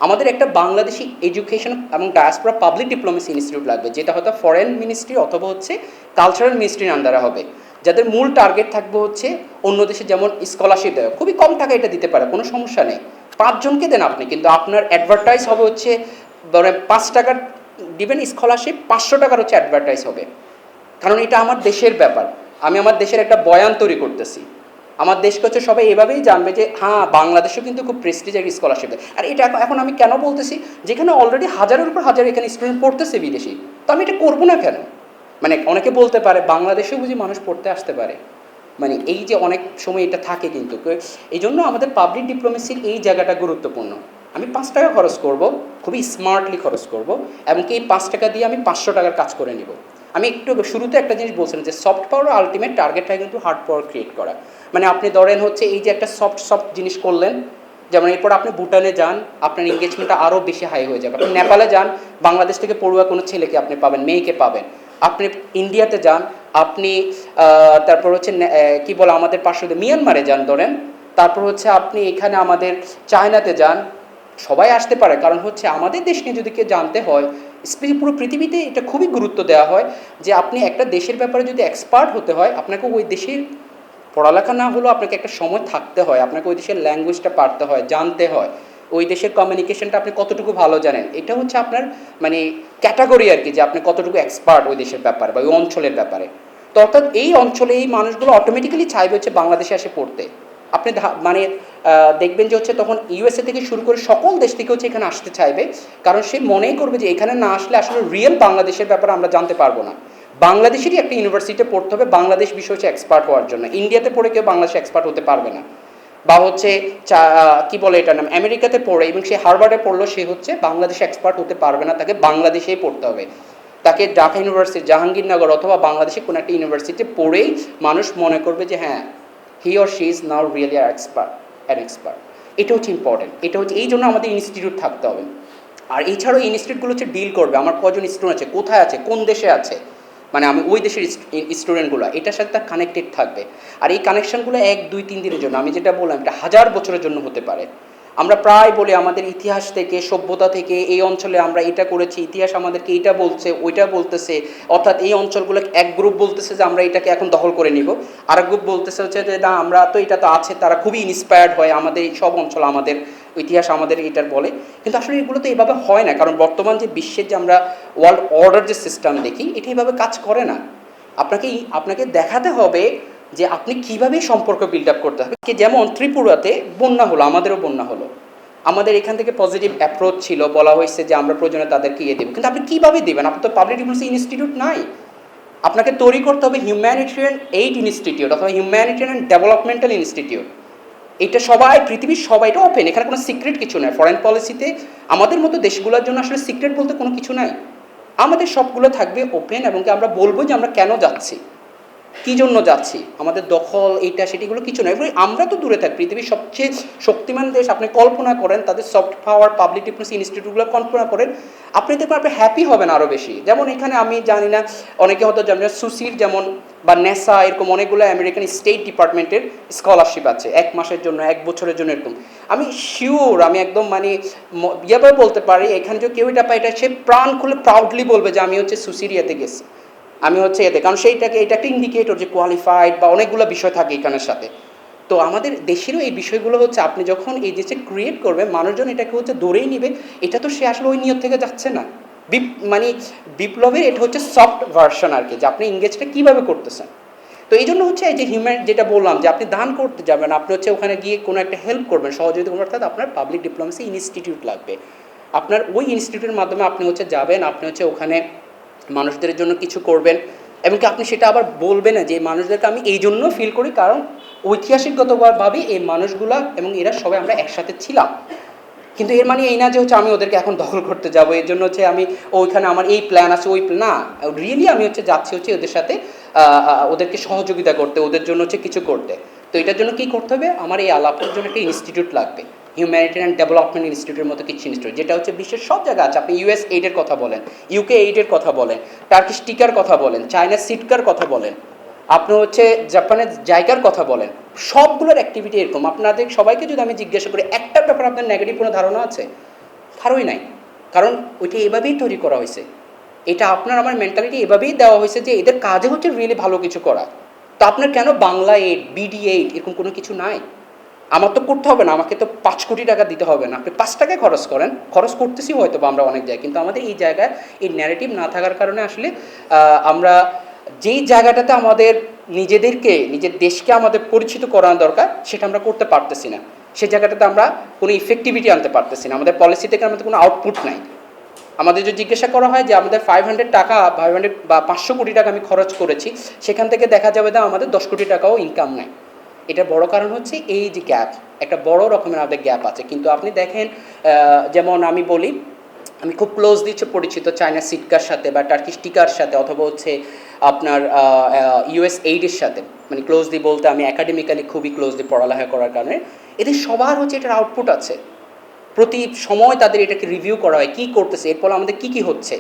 Speaker 1: আমাদের একটা বাংলাদেশি এডুকেশন এবং ডায়াসপোরা পাবলিক ডিপ্লোমেসি ইনস্টিটিউট লাগবে, যেটা হয়তো ফরেন মিনিস্ট্রি অথবা হচ্ছে কালচারাল মিনিস্ট্রির আন্ডারে হবে, যাদের মূল টার্গেট থাকবে হচ্ছে অন্য দেশে যেমন স্কলারশিপ দেওয়া, খুবই কম টাকা এটা দিতে পারে, কোনো সমস্যা নেই, 5 জনকে দেন আপনি, কিন্তু আপনার অ্যাডভার্টাইজ হবে হচ্ছে ধরেন 5 টাকার দিবেন স্কলারশিপ, 500 টাকার হচ্ছে অ্যাডভার্টাইজ হবে, কারণ এটা আমার দেশের ব্যাপার, আমি আমার দেশের একটা বয়ান তৈরি করতেছি, আমার দেশকে হচ্ছে সবাই এভাবেই জানবে যে হ্যাঁ বাংলাদেশেও কিন্তু খুব প্রেস্টিজের স্কলারশিপ দেয়। আর এটা এখন আমি কেন বলতেছি, যেখানে অলরেডি হাজারের উপর হাজার এখানে স্টুডেন্ট পড়তেছে বিদেশি, তো আমি এটা করবো না কেন? মানে অনেকে বলতে পারে বাংলাদেশেও বুঝি মানুষ পড়তে আসতে পারে, মানে এই যে অনেক সময় এটা থাকে, কিন্তু এই জন্য আমাদের পাবলিক ডিপ্লোমেসির এই জায়গাটা গুরুত্বপূর্ণ। আমি 5 টাকা খরচ করব, খুবই স্মার্টলি খরচ করব, এবং এই 5 টাকা দিয়ে আমি 500 টাকার কাজ করে নিব। আমি একটু শুরুতে একটা জিনিস বলছিলাম যে সফট পাওয়ার আলটিমেট টার্গেট হয় কিন্তু হার্ড পাওয়ার ক্রিয়েট করা। মানে আপনি ধরেন হচ্ছে এই যে একটা সফট জিনিস করলেন, যেমন এরপর আপনি ভুটানে যান, আপনার এঙ্গেজমেন্টটা আরও বেশি হাই হয়ে যাবে। আপনি নেপালে যান, বাংলাদেশ থেকে পড়ুয়া কোনো ছেলেকে আপনি পাবেন, মেয়েকে পাবেন। আপনি ইন্ডিয়াতে যান, আপনি তারপর হচ্ছে কী বলে আমাদের পাশে মিয়ানমারে যান ধরেন, তারপর হচ্ছে আপনি এখানে আমাদের চায়নাতে যান, সবাই আসতে পারে, কারণ হচ্ছে আমাদের দেশ নিয়ে যদি কেউ জানতে হয়, স্পেশালি পুরো পৃথিবীতে এটা খুবই গুরুত্ব দেওয়া হয় যে আপনি একটা দেশের ব্যাপারে যদি এক্সপার্ট হতে হয়, আপনাকে ওই দেশের পড়ালেখা না হলেও আপনাকে একটা সময় থাকতে হয়, আপনাকে ওই দেশের ল্যাঙ্গুয়েজটা পারতে হয়, জানতে হয়, ওই দেশের কমিউনিকেশনটা আপনি কতটুকু ভালো জানেন, এটা হচ্ছে আপনার মানে ক্যাটাগরি আর কি, যে আপনি কতটুকু এক্সপার্ট ওই দেশের ব্যাপারে বা ওই অঞ্চলের ব্যাপারে। তো অর্থাৎ এই অঞ্চলে এই মানুষগুলো অটোমেটিক্যালি চাইবে হচ্ছে বাংলাদেশে এসে পড়তে। আপনি মানে দেখবেন যে হচ্ছে তখন ইউএসএ থেকে শুরু করে সকল দেশ থেকে হচ্ছে এখানে আসতে চাইবে, কারণ সে মনেই করবে যে এখানে না আসলে আসলে রিয়েল বাংলাদেশের ব্যাপারে আমরা জানতে পারবো না। বাংলাদেশেরই একটা ইউনিভার্সিটিতে পড়তে হবে বাংলাদেশ বিষয় হচ্ছে এক্সপার্ট হওয়ার জন্য, ইন্ডিয়াতে পড়ে কেউ বাংলাদেশে এক্সপার্ট হতে পারবে না। বা হচ্ছে কি বলে এটার নাম, আমেরিকাতে পড়ে এবং সে হার্ভার্ডে পড়লো, সে হচ্ছে বাংলাদেশে এক্সপার্ট হতে পারবে না, তাকে বাংলাদেশেই পড়তে হবে। তাকে ঢাকা ইউনিভার্সিটি, জাহাঙ্গীরনগর অথবা বাংলাদেশে কোনো একটা ইউনিভার্সিটিতে পড়েই মানুষ মনে করবে যে হ্যাঁ he or she is now really an expert. এটা হচ্ছে ইম্পর্টেন্ট, এটা হচ্ছে এই জন্য আমাদের ইনস্টিটিউট থাকতে হবে। আর এছাড়াও ইনস্টিটিউটগুলো হচ্ছে ডিল করবে আমার কজন স্টুডেন্ট আছে, কোথায় আছে, কোন দেশে আছে, মানে আমি ওই দেশের স্টুডেন্টগুলো এটার সাথে তার কানেক্টেড থাকবে। আর এই কানেকশনগুলো 1, 2, 3 দিনের জন্য, আমি যেটা বললাম এটা 1000 বছরের জন্য হতে পারে। আমরা প্রায় বলি আমাদের ইতিহাস থেকে, সভ্যতা থেকে, এই অঞ্চলে আমরা এটা করেছি, ইতিহাস আমাদেরকে এইটা বলছে, ওইটা বলতেছে, অর্থাৎ এই অঞ্চলগুলো এক গ্রুপ বলতেছে যে আমরা এটাকে এখন দখল করে নিব, আরেক গ্রুপ বলতেছে হচ্ছে যে না আমরা তো এটা তো আছে, তারা খুবই ইন্সপায়ার্ড হয়, আমাদের এই সব অঞ্চল আমাদের ইতিহাস আমাদের এটার বলে। কিন্তু আসলে এগুলো তো এইভাবে হয় না, কারণ বর্তমান যে বিশ্বের যে আমরা ওয়ার্ল্ড অর্ডার যে সিস্টেম দেখি, এটা এইভাবে কাজ করে না। আপনাকে দেখাতে হবে যে আপনি কীভাবে সম্পর্ক বিল্ড আপ করতে হবে। যেমন ত্রিপুরাতে বন্যা হলো, আমাদেরও বন্যা হলো, আমাদের এখান থেকে পজিটিভ অ্যাপ্রোচ ছিল, বলা হয়েছে যে আমরা প্রয়োজনে তাদেরকে দেবো, কিন্তু আপনি কীভাবে দেবেন? আপনার তো পাবলিক ডিপ্লোমেসি ইনস্টিটিউট নাই, আপনাকে তৈরি করতে হবে হিউম্যানিটেরিয়ান এইড ইনস্টিটিউট অথবা হিউম্যানিটেরিয়ান ডেভেলপমেন্টাল ইনস্টিটিউট। এটা সবাই পৃথিবীর সবাই, এটা ওপেন, এখানে কোনো সিক্রেট কিছু নাই। ফরেন পলিসিতে আমাদের মতো দেশগুলোর জন্য আসলে সিক্রেট বলতে কোনো কিছু নাই, আমাদের সবগুলো থাকবে ওপেন, এবং আমরা বলবো যে আমরা কেন যাচ্ছি। কী জন্য যাচ্ছি, আমাদের দখল এইটা সেটিগুলো কিছু নয়। আমরা তো দূরে থাকি, পৃথিবীর সবচেয়ে শক্তিমান দেশ আপনি কল্পনা করেন, তাদের সফট পাওয়ার পাবলিক ডিপ্লোমেসি ইনস্টিটিউটগুলো কল্পনা করেন, আপনি দেখবেন আপনি হ্যাপি হবেন আরও বেশি। যেমন এখানে আমি জানি না, অনেকে হয়তো জানি না, সুসির যেমন বা নেসা এরকম অনেকগুলো আমেরিকান স্টেট ডিপার্টমেন্টের স্কলারশিপ আছে 1 মাসের জন্য, 1 বছরের জন্য এরকম। আমি শিওর, আমি একদম মানে ইয়েভাবে বলতে পারি, এখানে যে কেউ এটা পায়, এটা সে প্রাণ খুলে প্রাউডলি বলবে যে আমি হচ্ছে সুসির ইয়েতে গেছি, আমি হচ্ছে এতে, কারণ সেইটাকে এটা একটা ইন্ডিকেটর যে কোয়ালিফাইড বা অনেকগুলো বিষয় থাকে এখানের সাথে। তো আমাদের দেশেরও এই বিষয়গুলো হচ্ছে আপনি যখন এই জিনিসটা ক্রিয়েট করবেন, মানুষজন এটাকে হচ্ছে ধরেই নিবে, এটা তো সে আসলে ওই নিয়ত থেকে যাচ্ছে না। মানে বিপ্লবের এটা হচ্ছে সফট ভার্সন আর কি, যে আপনি ইংগেজটা কীভাবে করতেছেন। তো এই জন্য হচ্ছে এই যে হিউম্যান, যেটা বললাম যে আপনি দান করতে যাবেন, আপনি হচ্ছে ওখানে গিয়ে কোনো একটা হেল্প করবেন, সহযোগিতা করবেন, অর্থাৎ আপনার পাবলিক ডিপ্লোমেসি ইনস্টিটিউট লাগবে। আপনার ওই ইনস্টিটিউটের মাধ্যমে আপনি হচ্ছে যাবেন, আপনি হচ্ছে ওখানে মানুষদের জন্য কিছু করবেন, এবং কি আপনি সেটা আবার বলবেন না যে এই মানুষদেরকে আমি এই জন্য ফিল করি কারণ ঐতিহাসিকগতভাবে এই মানুষগুলা এবং এরা সবাই আমরা একসাথে ছিলাম। কিন্তু এর মানে এই না যে হচ্ছে আমি ওদেরকে এখন দখল করতে যাবো, এর জন্য হচ্ছে আমি ওইখানে আমার এই প্ল্যান আছে ওই না, রিয়েলি আমি হচ্ছে যাচ্ছি হচ্ছে ওদের সাথে ওদেরকে সহযোগিতা করতে, ওদের জন্য হচ্ছে কিছু করতে। তো এটার জন্য কী করতে হবে, আমার এই আলাপের জন্য একটা ইনস্টিটিউট লাগবে, হিউম্যানিটেরিয়ান ডেভেলপমেন্ট ইনস্টিটিউটের মতো কিছু ইনস্টিটিউট, যেটা হচ্ছে বিশ্বের সব জায়গায় আছে। আপনি ইউএস এইডের কথা বলেন, ইউকে এইডের কথা বলেন, টার্কিশ টিকার কথা বলেন, চায়না সিটকার কথা বলেন, আপনি হচ্ছে জাপানের জায়গার কথা বলেন, সবগুলোর অ্যাক্টিভিটি এরকম। আপনাদের সবাইকে যদি আমি জিজ্ঞাসা করি একটা ব্যাপার আপনার নেগেটিভ কোনো ধারণা আছে, কারোই নাই, কারণ ওইটা এভাবেই তৈরি করা হয়েছে। এটা আপনার আমার মেন্টালিটি এভাবেই দেওয়া হয়েছে যে এদের কাজে হচ্ছে রিয়েলি ভালো কিছু করা। তো আপনার কেন বাংলা এইড, বিডি এইড এরকম কোনো কিছু নাই? আমার তো করতে হবে না, আমাকে তো 5 কোটি টাকা দিতে হবে না, আপনি 5 টাকায় খরচ করেন, খরচ করতেছি হয়তো বা আমরা অনেক জায়গায়, কিন্তু আমাদের এই জায়গায় এই ন্যারেটিভ না থাকার কারণে আসলে আমরা যেই জায়গাটাতে আমাদের নিজেদেরকে, নিজের দেশকে আমাদের পরিচিত করানো দরকার, সেটা আমরা করতে পারতেছি না। সেই জায়গাটাতে আমরা কোনো ইফেক্টিভিটি আনতে পারতেছি না, আমাদের পলিসি থেকে আমাদের কোনো আউটপুট নাই। আমাদের যদি জিজ্ঞাসা করা হয় যে আমাদের 500 টাকা, 500 বা 500 কোটি টাকা আমি খরচ করেছি, সেখান থেকে দেখা যাবে যে আমাদের 10 কোটি টাকাও ইনকাম নাই। এটার বড় কারণ হচ্ছে এই যে গ্যাপ, একটা বড় রকমের আমাদের গ্যাপ আছে। কিন্তু আপনি দেখেন, যেমন আমি বলি, আমি খুব ক্লোজলি পরিচিত চায়না সিটকার সাথে বা টার্কিশ টিকার সাথে, অথবা হচ্ছে আপনার ইউএস এইডের সাথে, মানে ক্লোজলি বলতে আমি একাডেমিক্যালি খুবই ক্লোজলি পড়ালেখা করার কারণে এদের সবার হচ্ছে এটার আউটপুট আছে, প্রতি সময় তাদের এটাকে রিভিউ করা হয় কী করতেছে, এর ফলে আমাদের কী কী হচ্ছে,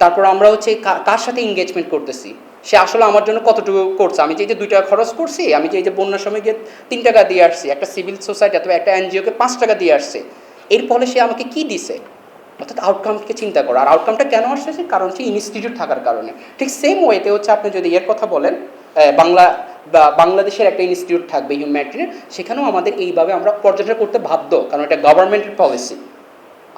Speaker 1: তারপর আমরা হচ্ছে কার সাথে এঙ্গেজমেন্ট করতেছি, সে আসলে আমার জন্য কতটুকু করছে। আমি যে 2 টাকা খরচ করছি, আমি যে বন্যার সময় গিয়ে 3 টাকা দিয়ে আসছি, একটা সিভিল সোসাইটি অথবা একটা এনজিওকে 5 টাকা দিয়ে আসছে, এর ফলে সে আমাকে কি দিছে, অর্থাৎ আউটকামকে চিন্তা করো। আর আউটকামটা কেন আসছে, কারণ সে ইনস্টিটিউট থাকার কারণে। ঠিক সেম ওয়েতে হচ্ছে আপনি যদি এর কথা বলেন, বাংলাদেশের একটা ইনস্টিটিউট থাকবে হিউম্যানিটির, সেখানেও আমাদের এইভাবে আমরা পর্যবেক্ষণ করতে বাধ্য, কারণ এটা গভর্নমেন্টের পলিসি।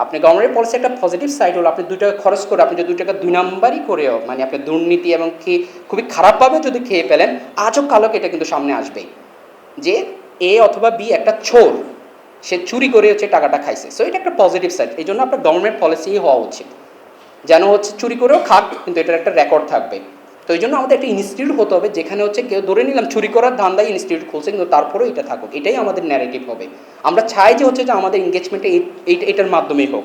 Speaker 1: আপনি গভর্নমেন্টের পলিসি একটা পজিটিভ সাইড হলো, আপনি 2 টাকা খরচ করে আপনি যদি 2 টাকা 2 নাম্বারই করেও, মানে আপনি দুর্নীতি এবং কি খুবই খারাপভাবে যদি খেয়ে ফেলেন, আজও কালকে এটা কিন্তু সামনে আসবেই যে এ অথবা বি একটা চোর, সে চুরি করে হচ্ছে টাকাটা খাইছে। সো এটা একটা পজিটিভ সাইড, এই জন্য আপনার গভর্নমেন্ট পলিসি হওয়া উচিত, যেন হচ্ছে চুরি করেও খাক কিন্তু এটার একটা রেকর্ড থাকবে। তো এই জন্য আমাদের একটা ইনস্টিটিউট হতে হবে, যেখানে হচ্ছে কেউ ধরে নিলাম চুরি করার ধান্দায় ইনস্টিটিউট খুলছে, কিন্তু তারপরেও এটা থাকুক, এটাই আমাদের ন্যারেটিভ হবে। আমরা চাই যে হচ্ছে যে আমাদের এঙ্গেজমেন্টে এটার মাধ্যমেই হোক।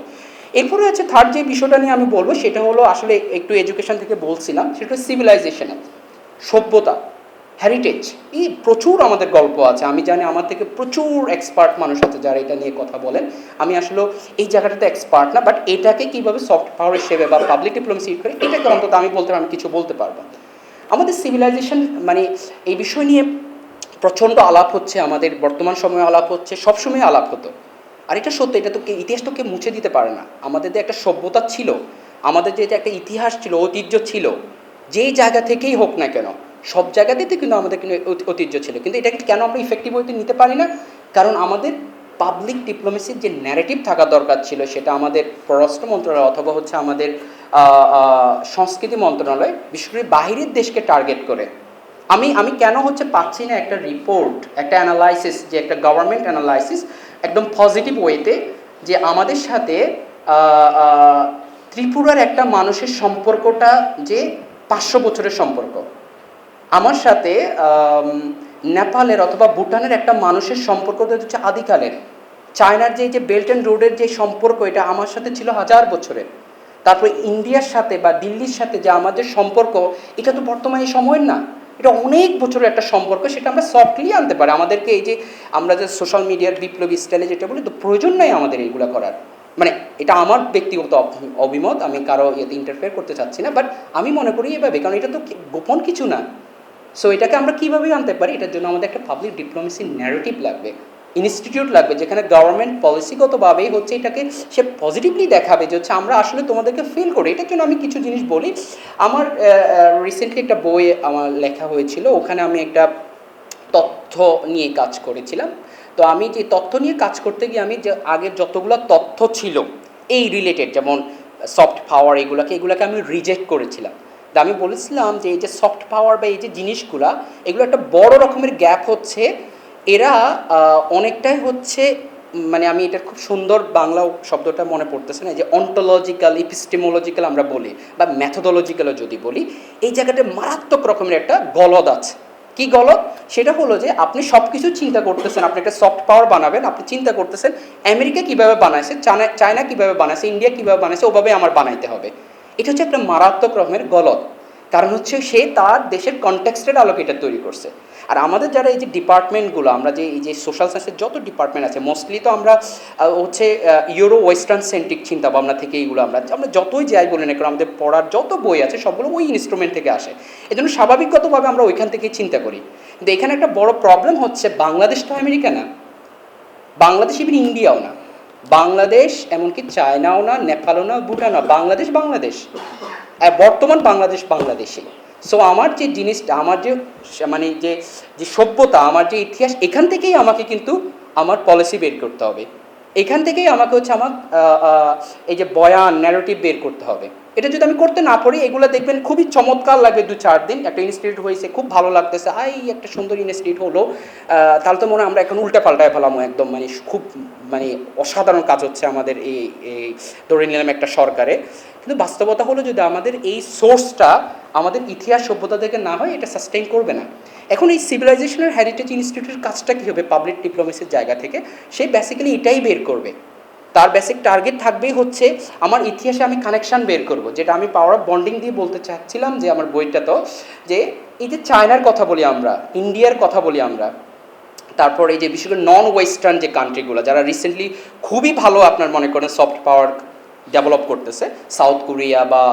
Speaker 1: এরপরে হচ্ছে থার্ড যে বিষয়টা নিয়ে আমি বলবো, সেটা হলো আসলে একটু এডুকেশন থেকে বলছিলাম, সেটা হচ্ছে সিভিলাইজেশনে, সভ্যতা, হেরিটেজ। এই প্রচুর আমাদের গল্প আছে, আমি জানি আমার থেকে প্রচুর এক্সপার্ট মানুষ আছে যারা এটা নিয়ে কথা বলেন। আমি আসলে এই জায়গাটাতে এক্সপার্ট না, বাট এটাকে কীভাবে সফট পাওয়ার হিসেবে বা পাবলিক ডিপ্লোমেসি করে, এটাকে অন্তত আমি আমি কিছু বলতে পারবো। আমাদের সিভিলাইজেশন মানে এই বিষয় নিয়ে প্রচণ্ড আলাপ হচ্ছে, আমাদের বর্তমান সময়ে আলাপ হচ্ছে, সবসময় আলাপ হতো। আর এটা সত্য, এটা তো ইতিহাস তো কেউ মুছে দিতে পারে না। আমাদের যে একটা সভ্যতা ছিল, আমাদের যে একটা ইতিহাস ছিল, ঐতিহ্য ছিল, যেই জায়গা থেকেই হোক না কেন, সব জায়গাতেই কিন্তু আমাদের কিন্তু ঐতিহ্য ছিল। কিন্তু এটাকে কেন আমরা ইফেক্টিভ হইতে নিতে পারি না? কারণ আমাদের পাবলিক ডিপ্লোমেসির যে ন্যারেটিভ থাকা দরকার ছিল, সেটা আমাদের পররাষ্ট্র মন্ত্রণালয় অথবা হচ্ছে আমাদের সংস্কৃতি মন্ত্রণালয়, বিশেষ করে বাহিরের দেশকে টার্গেট করে। আমি কেন হচ্ছে পাচ্ছি না একটা রিপোর্ট, একটা অ্যানালাইসিস, যে একটা গভর্নমেন্ট অ্যানালাইসিস একদম পজিটিভ ওয়েতে, যে আমাদের সাথে ত্রিপুরার একটা মানুষের সম্পর্কটা যে 500 বছরের সম্পর্ক, আমার সাথে নেপালের অথবা ভুটানের একটা মানুষের সম্পর্ক হচ্ছে আদিকালের, চায়নার যে বেল্ট অ্যান্ড রোডের যে সম্পর্ক, এটা আমার সাথে ছিল 1000 বছরের। তারপরে ইন্ডিয়ার সাথে বা দিল্লির সাথে যে আমাদের সম্পর্ক, এটা তো বর্তমানে সময়ের না, এটা অনেক বছরের একটা সম্পর্ক, সেটা আমরা সফটলি আনতে পারি। আমাদেরকে এই যে আমরা যে সোশ্যাল মিডিয়ার বিপ্লবী স্টাইলে যেটা বলি, তো প্রয়োজন নাই আমাদের এইগুলো করার। মানে এটা আমার ব্যক্তিগত অভিমত, আমি কারো ইয়েতে ইন্টারফেয়ার করতে চাচ্ছি না, বাট আমি মনে করি এভাবে, কারণ এটা তো গোপন কিছু না। সো এটাকে আমরা কীভাবে আনতে পারি, এটার জন্য আমাদের একটা পাবলিক ডিপ্লোমেসি ন্যারেটিভ লাগবে, ইনস্টিটিউট লাগবে, যেখানে গভর্নমেন্ট পলিসিগতভাবেই হচ্ছে এটাকে সে পজিটিভলি দেখাবে যে হচ্ছে আমরা আসলে তোমাদেরকে ফিল করি। এটার জন্য আমি কিছু জিনিস বলি। আমার রিসেন্টলি একটা বই আমার লেখা হয়েছিল, ওখানে আমি একটা তথ্য নিয়ে কাজ করেছিলাম। তো আমি যে তথ্য নিয়ে কাজ করতে গিয়ে আমি যে আগের যতগুলো তথ্য ছিল এই রিলেটেড, যেমন সফট পাওয়ার, এগুলোকে আমি রিজেক্ট করেছিলাম। তা আমি বলেছিলাম যে এই যে সফট পাওয়ার বা এই যে জিনিসগুলা, এগুলো একটা বড় রকমের গ্যাপ হচ্ছে। এরা অনেকটাই হচ্ছে, মানে আমি এটার খুব সুন্দর বাংলা শব্দটা মনে পড়তেছে না, যে অন্টোলজিক্যাল, এপিস্টেমোলজিক্যাল আমরা বলি, বা ম্যাথোডোলজিক্যালও যদি বলি, এই জায়গাটা মারাত্মক রকমের একটা গলদ আছে। কি গলদ? সেটা হলো যে আপনি সব কিছু চিন্তা করতেছেন, আপনি একটা সফট পাওয়ার বানাবেন, আপনি চিন্তা করতেছেন আমেরিকা কীভাবে বানাইছে, চায়না কীভাবে বানাইছে, ইন্ডিয়া কীভাবে বানাইছে, ওভাবে আমার বানাইতে হবে। এটা হচ্ছে একটা মারাত্মক রকমের গলদ। কারণ হচ্ছে সে তার দেশের কনটেক্সটের আলোকে এটা তৈরি করছে। আর আমাদের যারা এই যে ডিপার্টমেন্টগুলো, আমরা যে এই যে সোশ্যাল সায়েন্সের যত ডিপার্টমেন্ট আছে, মোস্টলি তো আমরা হচ্ছে ইউরো ওয়েস্টার্ন সেন্ট্রিক চিন্তাভাবনা থেকে এইগুলো আমরা যতই যাই বলি না কারণ আমাদের পড়ার যত বই আছে সবগুলো ওই ইনস্ট্রুমেন্ট থেকে আসে। এই জন্য স্বাভাবিকগতভাবে আমরা ওইখান থেকেই চিন্তা করি। কিন্তু এখানে একটা বড় প্রবলেম হচ্ছে, বাংলাদেশ তো আমেরিকা না, বাংলাদেশ ইভেন ইন্ডিয়াও না, বাংলাদেশ এমনকি চায়নাও না, নেপালও না, ভুটানও, বাংলাদেশ বাংলাদেশ, বর্তমান বাংলাদেশ বাংলাদেশে। সো আমার যে জিনিসটা, আমার যে মানে যে যে সভ্যতা, আমার যে ইতিহাস, এখান থেকেই আমাকে কিন্তু আমার পলিসি বের করতে হবে, এখান থেকেই আমাকে হচ্ছে আমার এই যে বয়ান, ন্যারেটিভ বের করতে হবে। এটা যদি আমি করতে না পারি, এগুলো দেখবেন খুবই চমৎকার লাগবে 2-4 দিন, একটা ইনস্টিটিউট হয়েছে, খুব ভালো লাগতেছে, একটা সুন্দর ইনস্টিটিউট হলো, তাহলে তো মনে হয় আমরা এখন উল্টা পাল্টায় ফেলামো একদম, মানে খুব মানে অসাধারণ কাজ হচ্ছে আমাদের এই ধরে নিলাম একটা সরকারে। কিন্তু বাস্তবতা হলো যদি আমাদের এই সোর্সটা আমাদের ইতিহাস সভ্যতা থেকে না হয়, এটা সাস্টেইন করবে না। এখন এই সিভিলাইজেশনের হেরিটেজ ইনস্টিটিউটের কাজটা কী হবে পাবলিক ডিপ্লোমেসির জায়গা থেকে, সে বেসিক্যালি এটাই বের করবে। তার বেসিক টার্গেট থাকবেই হচ্ছে আমার ইতিহাসে আমি কানেকশান বের করব, যেটা আমি পাওয়ার অফ বন্ডিং দিয়ে বলতে চাচ্ছিলাম, যে আমার বইটা তো যে এই যে চায়নার কথা বলি আমরা, ইন্ডিয়ার কথা বলি আমরা, তারপর এই যে বিশেষ করে নন ওয়েস্টার্ন যে কান্ট্রিগুলো যারা রিসেন্টলি খুবই ভালো আপনার মনে করেন সফট পাওয়ার ডেভেলপ করতেছে, সাউথ কোরিয়া বা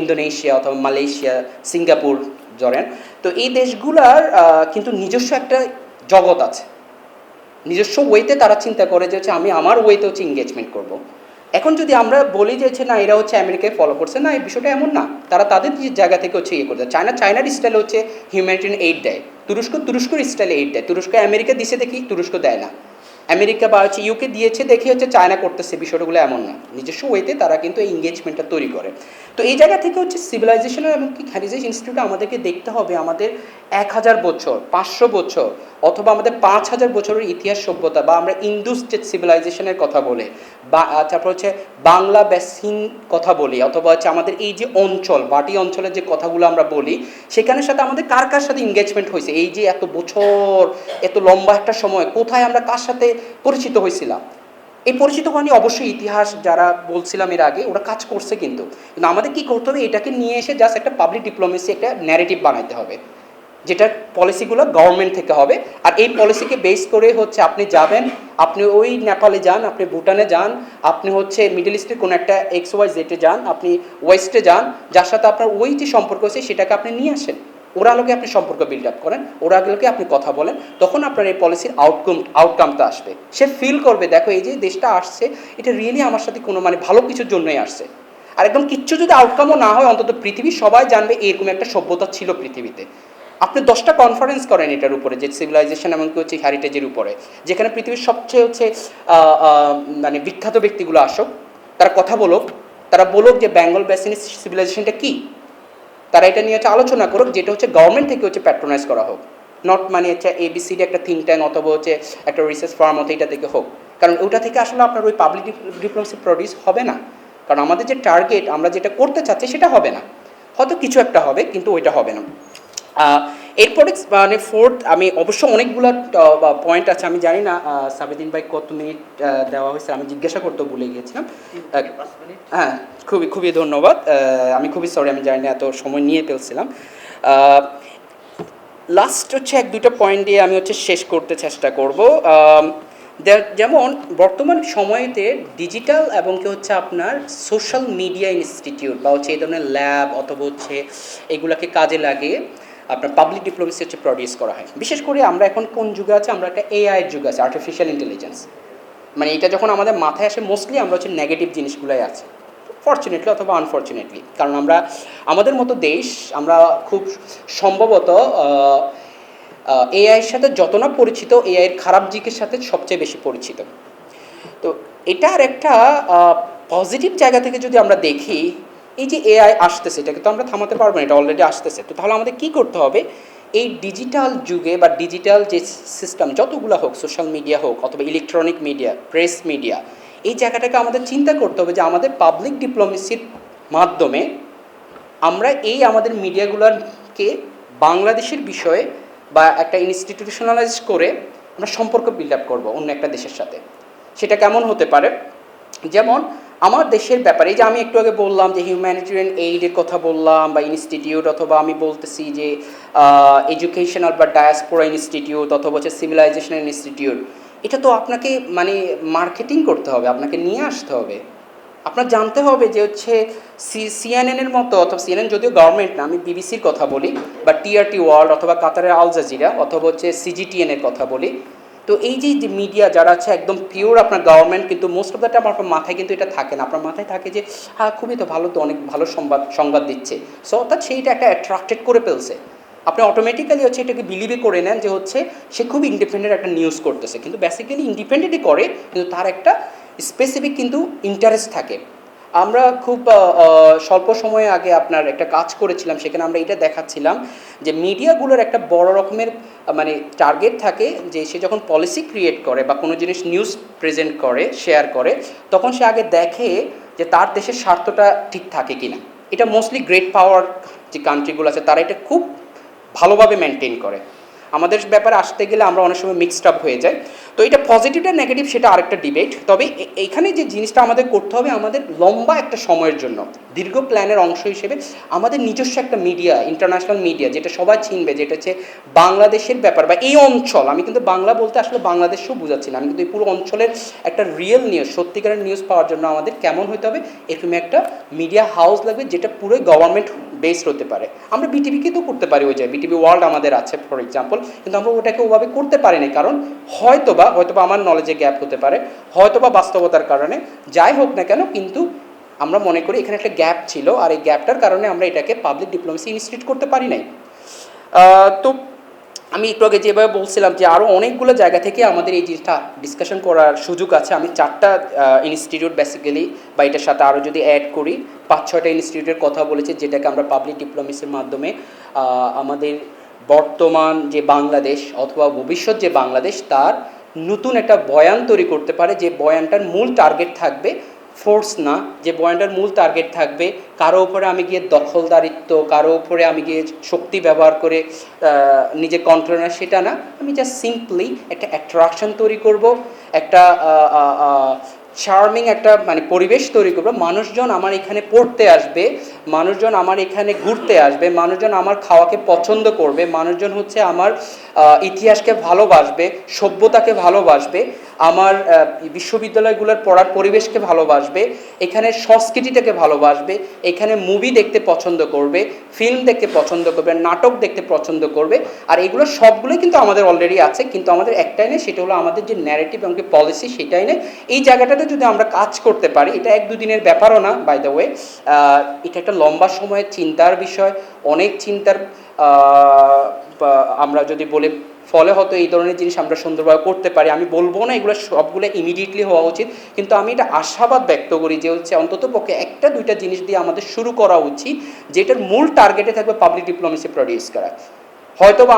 Speaker 1: ইন্দোনেশিয়া অথবা মালয়েশিয়া, সিঙ্গাপুর ধরেন, তো এই দেশগুলার কিন্তু নিজস্ব একটা জগৎ আছে, নিজস্ব ওয়েতে তারা চিন্তা করে যে হচ্ছে আমি আমার ওয়েতে হচ্ছে এঙ্গেজমেন্ট করব। এখন যদি আমরা বলি যে হচ্ছে না এরা হচ্ছে আমেরিকায় ফলো করছে, না এই বিষয়টা এমন না, তারা তাদের জায়গা থেকে হচ্ছে ইয়ে করছে। চায়নার স্টাইলে হচ্ছে হিউম্যানিটেরিয়ান এইড দেয়, তুরস্কর স্টাইলে এইড দেয়, তুরস্ক আমেরিকা দিছে দেখি তুরস্ক দেয় না, আমেরিকা বা হচ্ছে ইউকে দিয়েছে দেখি হচ্ছে চায়না করতেছে, বিষয়গুলো এমন না, নিজস্ব ওয়েতে তারা কিন্তু এই এঙ্গেজমেন্টটা তৈরি করে। তো এই জায়গা থেকে হচ্ছে সিভিলাইজেশনের এমনকি হেরিটেজ ইনস্টিটিউটে আমাদেরকে দেখতে হবে আমাদের 1000 বছর, 500 বছর অথবা আমাদের 5000 বছরের ইতিহাস সভ্যতা, বা আমরা ইন্দুস যে সিভিলাইজেশনের কথা বলে, বা তারপর হচ্ছে বাংলা বেসিন কথা বলি, অথবা হচ্ছে আমাদের এই যে অঞ্চল, বাটি অঞ্চলের যে কথাগুলো আমরা বলি, সেখানের সাথে আমাদের কার কার সাথে এঙ্গেজমেন্ট হয়েছে, এই যে এত বছর, এত লম্বা একটা সময়, কোথায় আমরা কার সাথে পরিচিত হয়েছিলাম। এই পরিচিত হয়নি অবশ্যই, ইতিহাস যারা বলছিলাম এর আগে ওরা কাজ করছে, কিন্তু আমাদের কী করতে হবে, এটাকে নিয়ে এসে জাস্ট একটা পাবলিক ডিপ্লোমেসি, একটা ন্যারেটিভ বানাইতে হবে, যেটার পলিসিগুলো গভর্নমেন্ট থেকে হবে। আর এই পলিসিকে বেস করে হচ্ছে আপনি যাবেন, আপনি ওই নেপালে যান, আপনি ভুটানে যান, আপনি হচ্ছে মিডল ইস্টের কোনো একটা XYZ যান, আপনি ওয়েস্টে যান, যার সাথে আপনার ওই যে সম্পর্ক আছে সেটাকে আপনি নিয়ে আসেন, ওরা লোকে আপনি সম্পর্ক বিল্ড আপ করেন, ওরা লোকে আপনি কথা বলেন, তখন আপনার এই পলিসির আউটকামটা আসবে। সে ফিল করবে দেখো এই যে দেশটা আসছে এটা রিয়েলি আমার সাথে কোনো মানে ভালো কিছুর জন্যই আসছে। আর একদম কিচ্ছু যদি আউটকামও না হয়, অন্তত পৃথিবীর সবাই জানবে এরকম একটা সভ্যতা ছিল পৃথিবীতে। আপনি 10টা কনফারেন্স করেন এটার উপরে, যে সিভিলাইজেশন এমনকি হচ্ছে হেরিটেজের উপরে, যেখানে পৃথিবীর সবচেয়ে হচ্ছে মানে বিখ্যাত ব্যক্তিগুলো আসুক, তারা কথা বলুক, তারা বলুক যে বেঙ্গল বেসিন সিভিলাইজেশনটা কী, তারা এটা নিয়ে হচ্ছে আলোচনা করুক, যেটা হচ্ছে গভর্নমেন্ট থেকে হচ্ছে প্যাট্রোনাইজ করা হোক, নট মানে হচ্ছে ABCD একটা থিঙ্ক ট্যাঙ্ক অথবা হচ্ছে একটা রিসার্চ ফার্ম হতে এটা থেকে হোক, কারণ ওটা থেকে আসলে আপনার ওই পাবলিক ডিপ্লোমেসি প্রডিউস হবে না। কারণ আমাদের যে টার্গেট, আমরা যেটা করতে চাচ্ছি সেটা হবে না, হয়তো কিছু একটা হবে কিন্তু ওইটা হবে না। এরপরে মানে ফোর্থ, আমি অবশ্য অনেকগুলো পয়েন্ট আছে, আমি জানি না সাবেদিন ভাই কত মিনিট দেওয়া হয়েছে, আমি জিজ্ঞাসা করতে ভুলে গিয়েছিলাম। হ্যাঁ, খুবই খুবই ধন্যবাদ। আমি খুবই সরি, আমি জানি না এত সময় নিয়ে ফেলছিলাম। লাস্ট হচ্ছে এক দুটো পয়েন্ট দিয়ে আমি হচ্ছে শেষ করতে চেষ্টা করব। যেমন বর্তমান সময়তে ডিজিটাল এবং কি হচ্ছে আপনার সোশ্যাল মিডিয়া ইনস্টিটিউট বা হচ্ছে এই ধরনের ল্যাব অথবা হচ্ছে এগুলাকে কাজে লাগিয়ে আপনার পাবলিক ডিপ্লোমেসি হচ্ছে প্রডিউস করা হয়। বিশেষ করে আমরা এখন কোন যুগে আছে, আমরা একটা এআইয়ের যুগ আছে, আর্টিফিশিয়াল ইন্টেলিজেন্স। মানে এটা যখন আমাদের মাথায় আসে মোস্টলি আমরা হচ্ছে নেগেটিভ জিনিসগুলোই আছে, ফর্চুনেটলি অথবা আনফর্চুনেটলি। কারণ আমরা আমাদের মতো দেশ, আমরা খুব সম্ভবত এআইয়ের সাথে যত না পরিচিত, এআইয়ের খারাপ দিকের সাথে সবচেয়ে বেশি পরিচিত। তো এটার একটা পজিটিভ জায়গা থেকে যদি আমরা দেখি, এই যে এআই আসতেছে, এটাকে তো আমরা থামাতে পারবো না, এটা অলরেডি আসতেছে। তো তাহলে আমাদের কী করতে হবে, এই ডিজিটাল যুগে বা ডিজিটাল যে সিস্টেম যতগুলো হোক, সোশ্যাল মিডিয়া হোক অথবা ইলেকট্রনিক মিডিয়া, প্রেস মিডিয়া, এই জায়গাটাকে আমাদের চিন্তা করতে হবে যে আমাদের পাবলিক ডিপ্লোমেসির মাধ্যমে আমরা এই আমাদের মিডিয়াগুলোকে বাংলাদেশের বিষয়ে বা একটা ইনস্টিটিউশনালাইজ করে আমরা সম্পর্ক বিল্ড আপ করবো অন্য একটা দেশের সাথে। সেটা কেমন হতে পারে, যেমন আমার দেশের ব্যাপারে, যে আমি একটু আগে বললাম যে হিউম্যানিটেরিয়ান এইডের কথা বললাম বা ইনস্টিটিউট, অথবা আমি বলতেছি যে এডুকেশনাল বা ডায়াসপোরা ইনস্টিটিউট অথবা হচ্ছে সিভিলাইজেশনাল ইনস্টিটিউট, এটা তো আপনাকে মানে মার্কেটিং করতে হবে, আপনাকে নিয়ে আসতে হবে। আপনার জানতে হবে যে হচ্ছে সিএনএনের মতো, অথবা সিএনএন যদিও গভর্নমেন্ট না, আমি বিবিসির কথা বলি, বা টিআরটি ওয়ার্ল্ড অথবা কাতারের আল জাজিরা অথবা হচ্ছে সিজিটিএনের কথা বলি। তো এই যে মিডিয়া যারা আছে একদম পিওর আপনার গভর্নমেন্ট, কিন্তু মোস্ট অফ দ্য টাইম আপনার মাথায় কিন্তু এটা থাকে না, আপনার মাথায় থাকে যে হ্যাঁ খুবই তো ভালো, তো অনেক ভালো সংবাদ দিচ্ছে। সো অর্থাৎ সেইটা একটা অ্যাট্রাক্টেড করে ফেলছে, আপনি অটোমেটিক্যালি হচ্ছে এটাকে বিলিভে করে নেন যে হচ্ছে সে খুব ইন্ডিপেন্ডেন্ট একটা নিউজ করতেছে, কিন্তু বেসিক্যালি ইন্ডিপেন্ডেন্টই করে, কিন্তু তার একটা স্পেসিফিক কিন্তু ইন্টারেস্ট থাকে। আমরা খুব স্বল্প সময়ে আগে আপনার একটা কাজ করেছিলাম, সেখানে আমরা এটা দেখাচ্ছিলাম যে মিডিয়াগুলোর একটা বড় রকমের মানে টার্গেট থাকে, যে সে যখন পলিসি ক্রিয়েট করে বা কোনো জিনিস নিউজ প্রেজেন্ট করে, শেয়ার করে, তখন সে আগে দেখে যে তার দেশের স্বার্থটা ঠিক থাকে কিনা। এটা মোস্টলি গ্রেট পাওয়ার যে কান্ট্রিগুলো আছে তারা এটা খুব ভালোভাবে মেনটেন করে। আমাদের ব্যাপারে আসতে গেলে আমরা অনেক সময় মিক্সড আপ হয়ে যাই। তো এটা পজিটিভটা নেগেটিভ সেটা আরেকটা ডিবেট। তবে এইখানে যে জিনিসটা আমাদের করতে হবে, আমাদের লম্বা একটা সময়ের জন্য দীর্ঘ প্ল্যানের অংশ হিসেবে আমাদের নিজস্ব একটা মিডিয়া, ইন্টারন্যাশনাল মিডিয়া, যেটা সবাই চিনবে, যেটা হচ্ছে বাংলাদেশের ব্যাপার বা এই অঞ্চল, আমি কিন্তু বাংলা বলতে আসলে বাংলাদেশও বোঝাচ্ছি না, আমি কিন্তু এই পুরো অঞ্চলের একটা রিয়েল নিউজ, সত্যিকারের নিউজ পাওয়ার জন্য আমাদের কেমন হতে হবে, এরকম একটা মিডিয়া হাউস লাগবে যেটা পুরোই গভর্নমেন্ট বেসড হতে পারে। আমরা বিটিভিকে তো করতে পারি, ওই যে বিটিভি ওয়ার্ল্ড আমাদের আছে ফর এক্সাম্পল, কিন্তু আমরা ওটাকে ওভাবে করতে পারিনি, কারণ হয়তোবা আমার নলেজে গ্যাপ হতে পারে, হয়তোবা বাস্তবতার কারণে, যাই হোক না কেন, কিন্তু আমরা মনে করি এখানে একটা গ্যাপ ছিল, আর এই গ্যাপটার কারণে আমরা এটাকে পাবলিক ডিপ্লোমেসি ইনস্টিটিউট করতে পারি নাই। তো আমি একটু আগে যেভাবে বলছিলাম যে আরও অনেকগুলো জায়গা থেকে আমাদের এই জিনিসটা ডিসকাশন করার সুযোগ আছে। আমি 4টা ইনস্টিটিউট বেসিক্যালি, বা এটার সাথে আরও যদি অ্যাড করি 5-6টা ইনস্টিটিউটের কথা বলেছি, যেটাকে আমরা পাবলিক ডিপ্লোমেসির মাধ্যমে আমাদের বর্তমান যে বাংলাদেশ অথবা ভবিষ্যৎ যে বাংলাদেশ তার নতুন একটা বয়ান তৈরি করতে পারে, যে বয়ানটার মূল টার্গেট থাকবে ফোর্স না, যে বয়ানটার মূল টার্গেট থাকবে কারো উপরে আমি গিয়ে দখলদারিত্ব, কারো উপরে আমি গিয়ে শক্তি ব্যবহার করে নিজে কন্ট্রোল না, সেটা না। আমি জাস্ট সিম্পলি একটা অ্যাট্রাকশন তৈরি করব, একটা চার্মিং একটা মানে পরিবেশ তৈরি করবো, মানুষজন আমার এখানে পড়তে আসবে, মানুষজন আমার এখানে ঘুরতে আসবে, মানুষজন আমার খাওয়াকে পছন্দ করবে, মানুষজন হচ্ছে আমার ইতিহাসকে ভালোবাসবে, সভ্যতাকে ভালোবাসবে, আমার বিশ্ববিদ্যালয়গুলোর পড়ার পরিবেশকে ভালোবাসবে, এখানে সংস্কৃতিটাকে ভালোবাসবে, এখানে মুভি দেখতে পছন্দ করবে, ফিল্ম দেখতে পছন্দ করবে, নাটক দেখতে পছন্দ করবে। আর এগুলো সবগুলোই কিন্তু আমাদের অলরেডি আছে, কিন্তু আমাদের একটাই নেই, সেটা হলো আমাদের যে ন্যারেটিভ এবং পলিসি, সেটাই নেই। এই জায়গাটাতে যদি আমরা কাজ করতে পারি, এটা 1-2 দিনের ব্যাপারও না, বাই দ্য ওয়ে, এটা একটা লম্বা সময়ের চিন্তার বিষয়, অনেক চিন্তার আমরা যদি বলি, ফলে হয়তো এই ধরনের জিনিস আমরা সুন্দরভাবে করতে পারি। আমি বলবো না এগুলো সবগুলো ইমিডিয়েটলি হওয়া উচিত, কিন্তু আমি এটা আশাবাদ ব্যক্ত করি যে হচ্ছে অন্তত পক্ষে 1টা 2টা জিনিস দিয়ে আমাদের শুরু করা উচিত, যেটার মূল টার্গেটে থাকবে পাবলিক ডিপ্লোমেসি প্রডিউস করা। হয়তো বা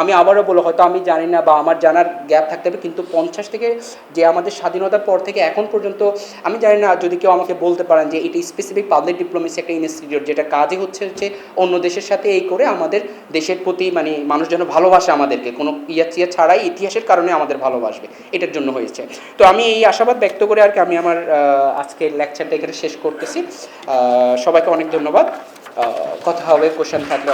Speaker 1: আমি আবারও বলবো, হয়তো আমি জানি না বা আমার জানার গ্যাপ থাকতে হবে, কিন্তু 50 থেকে যে আমাদের স্বাধীনতার পর থেকে এখন পর্যন্ত আমি জানি না, যদি কেউ আমাকে বলতে পারেন যে এটি স্পেসিফিক পাবলিক ডিপ্লোমেসি একটা ইনস্টিটিউট যেটা কাজই হচ্ছে অন্য দেশের সাথে এই করে আমাদের দেশের প্রতি মানে মানুষ যেন ভালোবাসে আমাদেরকে, কোনো চিয়া ছাড়াই ইতিহাসের কারণে আমাদের ভালোবাসবে, এটার জন্য হয়েছে। তো আমি এই আশাবাদ ব্যক্ত করে আর কি আমি আমার আজকের লেকচারটা এখানে শেষ করতেছি। সবাইকে অনেক ধন্যবাদ। কথা হবে, কোশ্চেন থাকলে